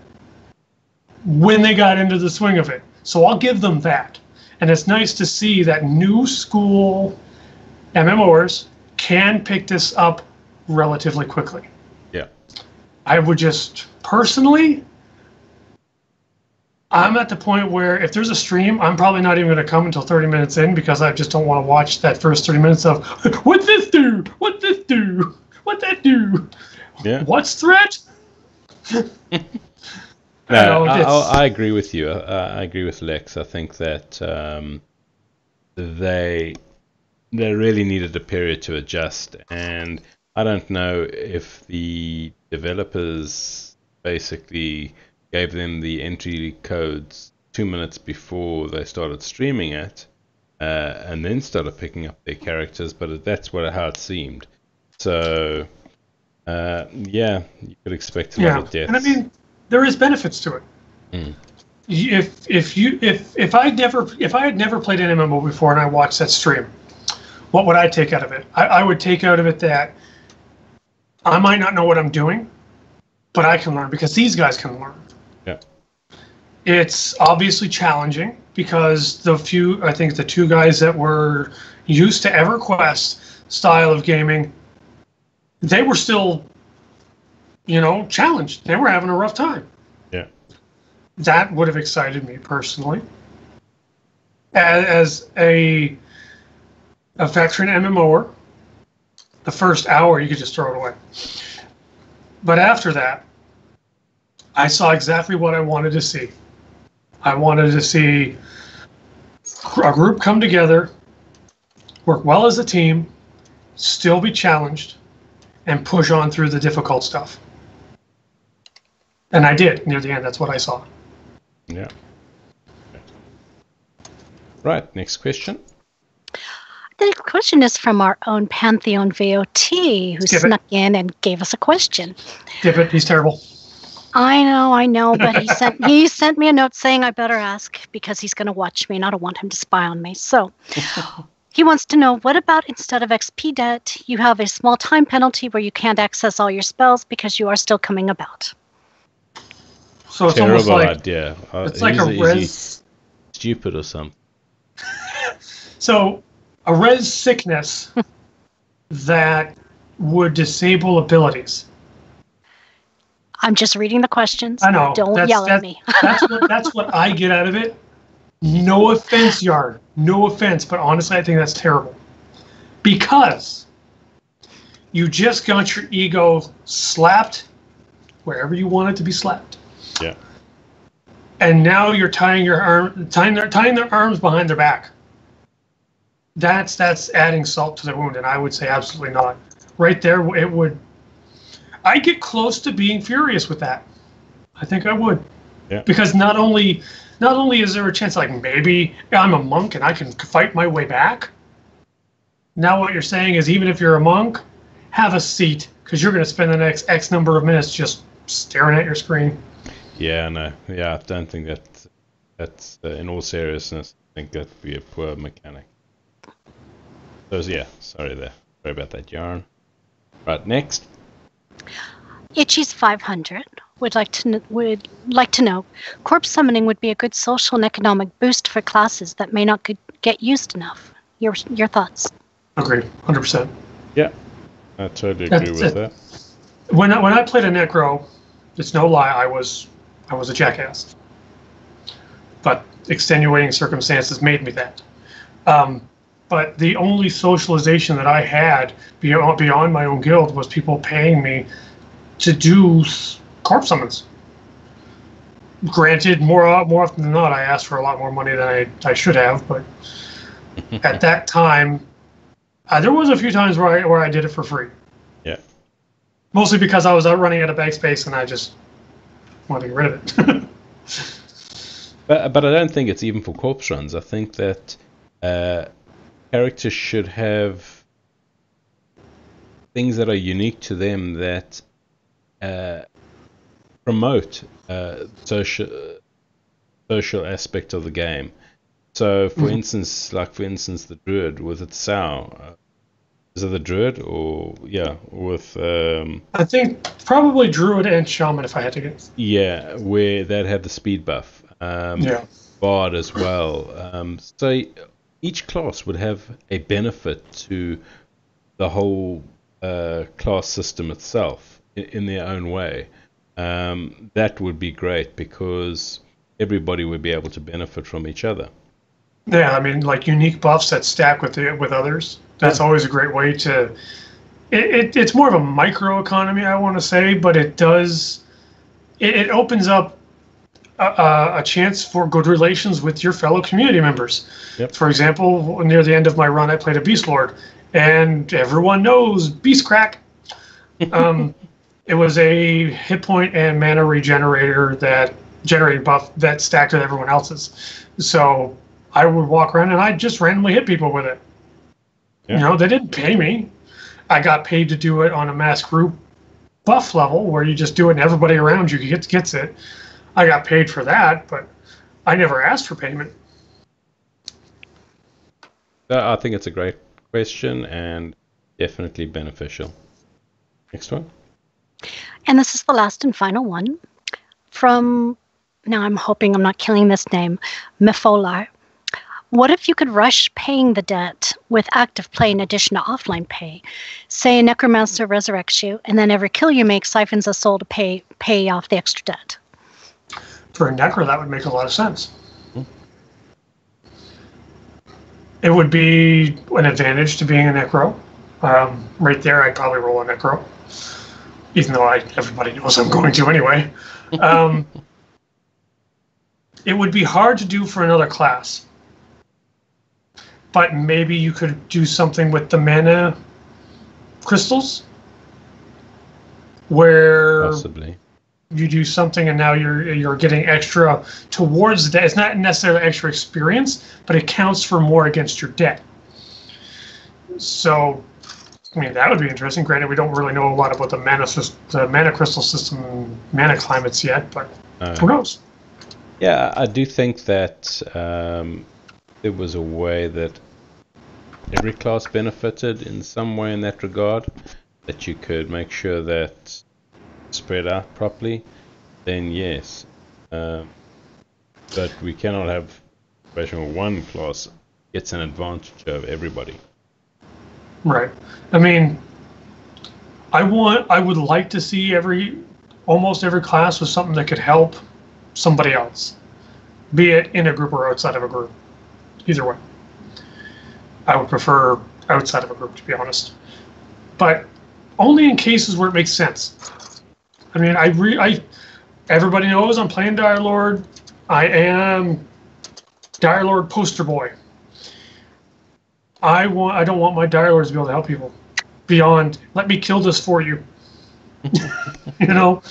when they got into the swing of it. So I'll give them that. And it's nice to see that new school MMOers can pick this up relatively quickly. Yeah. I would just, personally, I'm at the point where if there's a stream, I'm probably not even going to come until 30 minutes in because I just don't want to watch that first 30 minutes of, what's this do? What's this do? What's that do? Yeah. What's threat? No, I agree with you. I agree with Lex. I think that they really needed a period to adjust, and I don't know if the developers basically gave them the entry codes 2 minutes before they started streaming it, and then started picking up their characters, but that's how it seemed. So, yeah, you could expect a lot of deaths. And I mean, there is benefits to it. Mm. If I had never played an MMO before and I watched that stream, what would I take out of it? I would take out of it that I might not know what I'm doing, but I can learn because these guys can learn. Yeah. It's obviously challenging because the two guys that were used to EverQuest style of gaming, they were still, challenged. They were having a rough time. Yeah. That would have excited me personally. As a veteran MMOer, the first hour you could just throw it away. But after that, I saw exactly what I wanted to see. I wanted to see a group come together, work well as a team, still be challenged, and push on through the difficult stuff. And I did. Near the end, that's what I saw. Yeah. Right, next question. The question is from our own Pantheon VoT, who snuck in and gave us a question. Skip it. He's terrible. I know, but he sent me a note saying I better ask because he's going to watch me and I don't want him to spy on me. So he wants to know, what about instead of XP debt, you have a small time penalty where you can't access all your spells because you are still coming about? So it's terrible almost like idea. It's like a res stupid or something. So a res sickness that would disable abilities. I'm just reading the questions. I know. Don't yell at me. that's what I get out of it. No offense, Yard. No offense, but honestly, I think that's terrible. Because you just got your ego slapped wherever you want it to be slapped. Yeah. And now you're tying their arms behind their back. That's adding salt to the wound, and I would say absolutely not. Right there, it would. I'd get close to being furious with that. I think I would. Yeah. Because not only is there a chance, like maybe I'm a monk and I can fight my way back. Now what you're saying is, even if you're a monk, have a seat because you're going to spend the next X number of minutes just staring at your screen. Yeah, no. Yeah, I don't think that That's in all seriousness, I think that would be a poor mechanic. So yeah, sorry about that, Yarn. Right, next. Itchy's 500 would like to know, corpse summoning would be a good social and economic boost for classes that may not get used enough. Your thoughts? Agreed, 100%. Yeah, I totally agree with that. When I played a Necro, it's no lie, I was a jackass. But extenuating circumstances made me that. But the only socialization that I had beyond my own guild was people paying me to do corpse summons. Granted, more often than not, I asked for a lot more money than I should have, but at that time, there was a few times where I did it for free. Yeah. Mostly because I was out running out of bag space and I just wanted to get rid of it. But I don't think it's even for corpse runs. I think that characters should have things that are unique to them that promote social aspect of the game. So, for instance, the Druid with its Sow. Is it the Druid or with? I think probably Druid and Shaman, if I had to guess. Yeah, where that had the speed buff. Bard as well. So each class would have a benefit to the whole class system itself in their own way. That would be great because everybody would be able to benefit from each other. Yeah, I mean, like unique buffs that stack with others. That's always a great way to. It's more of a micro economy, I want to say, but it does. It opens up a chance for good relations with your fellow community members. Yep. For example, near the end of my run, I played a Beast Lord, and everyone knows Beast Crack. It was a hit point and mana regenerator that generated buff that stacked with everyone else's. So I would walk around and I'd just randomly hit people with it. Yeah. You know, they didn't pay me. I got paid to do it on a mass group buff level where you just do it and everybody around you gets it. I got paid for that, but I never asked for payment. I think it's a great question and definitely beneficial. Next one. And this is the last and final one from, now I'm hoping I'm not killing this name, Mifolar. What if you could rush paying the debt with active play in addition to offline pay? Say a necromancer resurrects you, and then every kill you make siphons a soul to pay off the extra debt. For a necro, that would make a lot of sense. It would be an advantage to being a necro. Right there, I'd probably roll a necro, even though everybody knows I'm going to anyway. It would be hard to do for another class. But maybe you could do something with the mana crystals, where possibly you do something and now you're getting extra towards that. It's not necessarily extra experience, but it counts for more against your debt. So, I mean, that would be interesting. Granted, we don't really know a lot about the mana crystal system, mana climates yet, but who knows? Yeah, I do think that it was a way that every class benefited in some way in that regard, that you could make sure that spread out properly, then yes. But we cannot have a situation where one class gets an advantage over everybody. Right. I mean, I would like to see almost every class with something that could help somebody else, be it in a group or outside of a group. Either way. I would prefer outside of a group, to be honest. But only in cases where it makes sense. I mean, everybody knows I'm playing Dire Lord. I am Dire Lord poster boy. I don't want my Dire Lords to be able to help people beyond let me kill this for you. You know,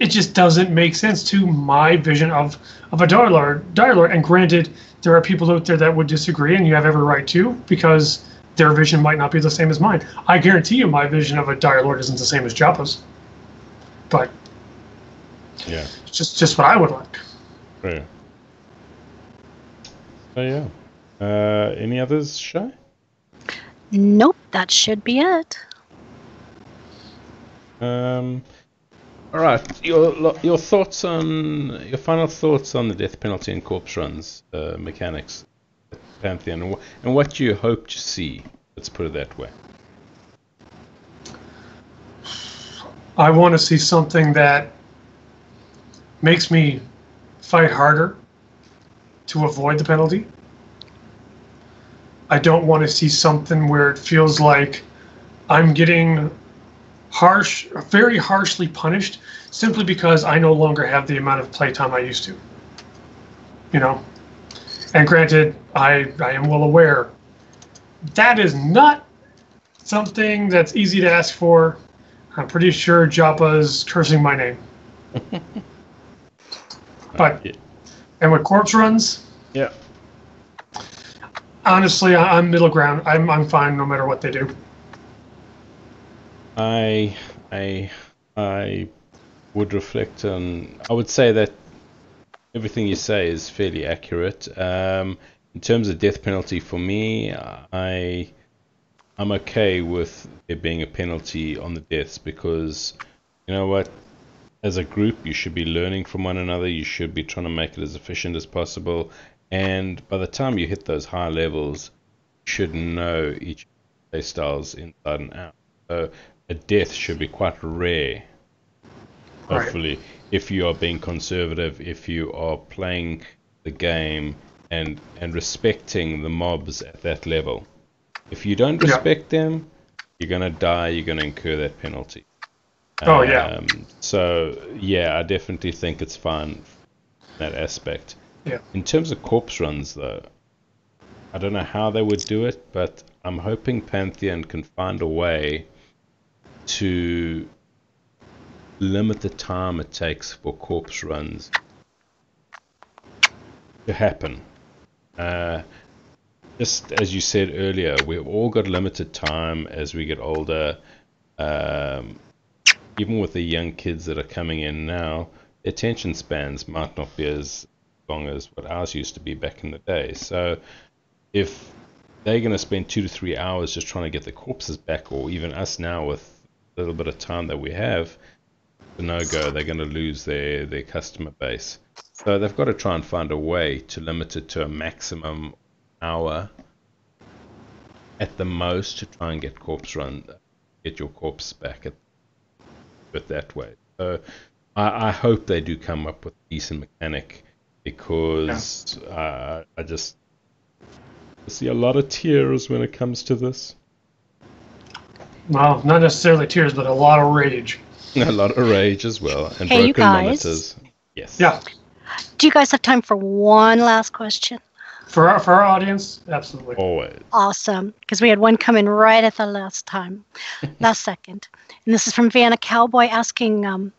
it just doesn't make sense to my vision of a Dire Lord. And granted, there are people out there that would disagree, and you have every right to, because their vision might not be the same as mine. I guarantee you my vision of a Dire Lord isn't the same as Joppa's. But yeah, it's just what I would like. True. So yeah. Any others, Shay? Nope, that should be it. All right. Your thoughts on your final thoughts on the death penalty and corpse runs mechanics at Pantheon, and what you hope to see. Let's put it that way. I want to see something that makes me fight harder to avoid the penalty. I don't want to see something where it feels like I'm getting very harshly punished simply because I no longer have the amount of playtime I used to. You know? And granted, I am well aware that is not something that's easy to ask for. I'm pretty sure Joppa's cursing my name. But, and with corpse runs, yeah. Honestly, I'm middle ground. I'm fine no matter what they do. I would reflect on. I would say that everything you say is fairly accurate. In terms of death penalty, for me, I'm okay with there being a penalty on the deaths because, you know what, as a group, you should be learning from one another. You should be trying to make it as efficient as possible. And by the time you hit those high levels, you should know each play styles inside and out. So a death should be quite rare. Hopefully, right. If you are being conservative, if you are playing the game and respecting the mobs at that level. If you don't respect them, you're going to die, you're going to incur that penalty. Oh, yeah. So, yeah, I definitely think it's fine in that aspect. Yeah. In terms of corpse runs, though, I don't know how they would do it, but I'm hoping Pantheon can find a way to limit the time it takes for corpse runs to happen. Just as you said earlier, we've all got limited time as we get older. Even with the young kids that are coming in now, their attention spans might not be as long as what ours used to be back in the day. So if they're going to spend 2 to 3 hours just trying to get the corpses back, or even us now with a little bit of time that we have, the no-go, they're going to lose their customer base. So they've got to try and find a way to limit it to a maximum hour at the most to try and get get your corpse back at it that way. So I hope they do come up with a decent mechanic, because I just see a lot of tears when it comes to this. Well, not necessarily tears, but a lot of rage. A lot of rage as well, and hey, broken monitors. Yes. Yeah. Do you guys have time for one last question? For our audience, absolutely. Always. Awesome, because we had one come in right at the last second. And this is from Vanna Cowboy asking,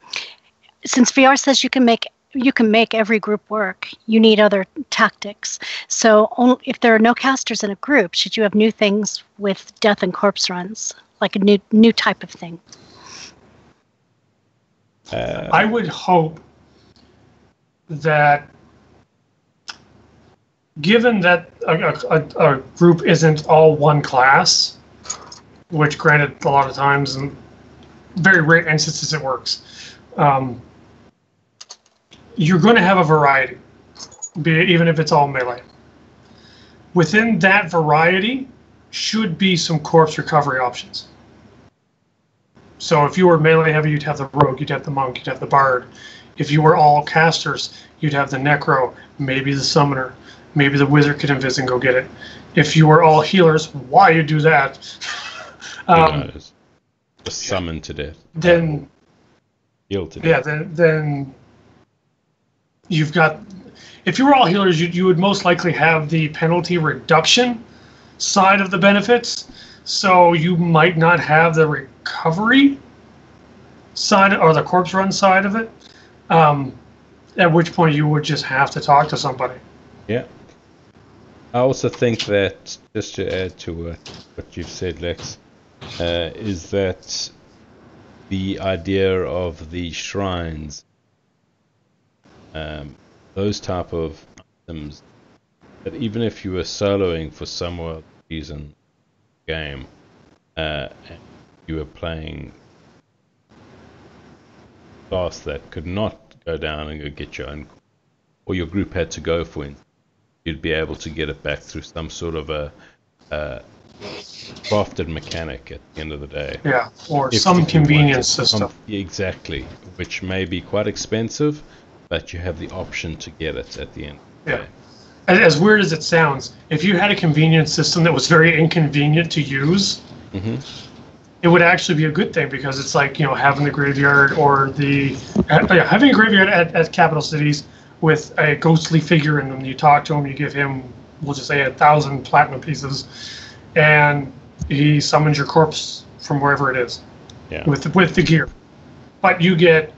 since VR says you can make every group work, you need other tactics. So if there are no casters in a group, should you have new things with death and corpse runs, like a new type of thing? I would hope that, given that a group isn't all one class, which granted a lot of times in very rare instances it works, you're going to have a variety, even if it's all melee. Within that variety should be some corpse recovery options. So if you were melee heavy, you'd have the rogue, you'd have the monk, you'd have the bard. If you were all casters, you'd have the necro, maybe the summoner. Maybe the wizard could invis and go get it. If you were all healers, why you do that? Just summon to death. Then heal to death. Yeah, then you've got. If you were all healers, you would most likely have the penalty reduction side of the benefits. So you might not have the recovery side or the corpse run side of it. At which point you would just have to talk to somebody. Yeah. I also think that, just to add to what you've said, Lex, is that the idea of the shrines those type of items, that even if you were soloing for some other reason game, and you were playing class that could not go down and go get your own, or your group had to go for it, you'd be able to get it back through some sort of a crafted mechanic at the end of the day. Yeah, or If some you convenience wanted system. Exactly, which may be quite expensive, but you have the option to get it at the end of the Yeah. day. As weird as it sounds, if you had a convenience system that was very inconvenient to use, Mm-hmm. it would actually be a good thing, because it's like, having the graveyard or having a graveyard at capital cities with a ghostly figure in them. You talk to him, you give him, we'll just say, 1,000 platinum pieces, and he summons your corpse from wherever it is. Yeah. With the gear. But you get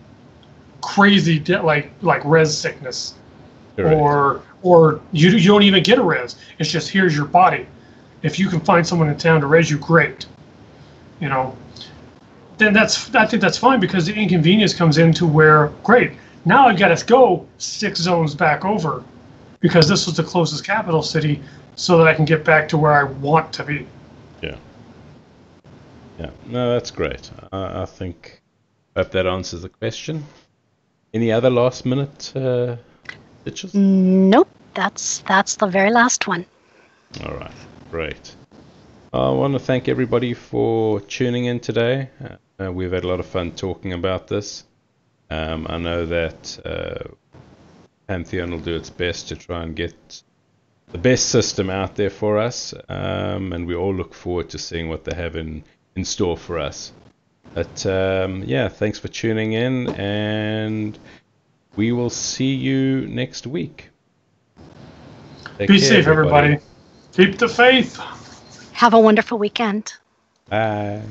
crazy like res sickness. Correct. Or you don't even get a res. It's just, here's your body. If you can find someone in town to res you, great. Then I think that's fine, because the inconvenience comes into where, great, now I've got to go 6 zones back over, because this was the closest capital city, so that I can get back to where I want to be. Yeah. Yeah. No, that's great. I think, hope that answers the question. Any other last minute pitches? Nope, that's the very last one. All right. Great. I want to thank everybody for tuning in today. We've had a lot of fun talking about this. I know that Pantheon will do its best to try and get the best system out there for us, and we all look forward to seeing what they have in store for us. But yeah, thanks for tuning in, and we will see you next week. Be safe, everybody. Keep the faith. Have a wonderful weekend. Bye.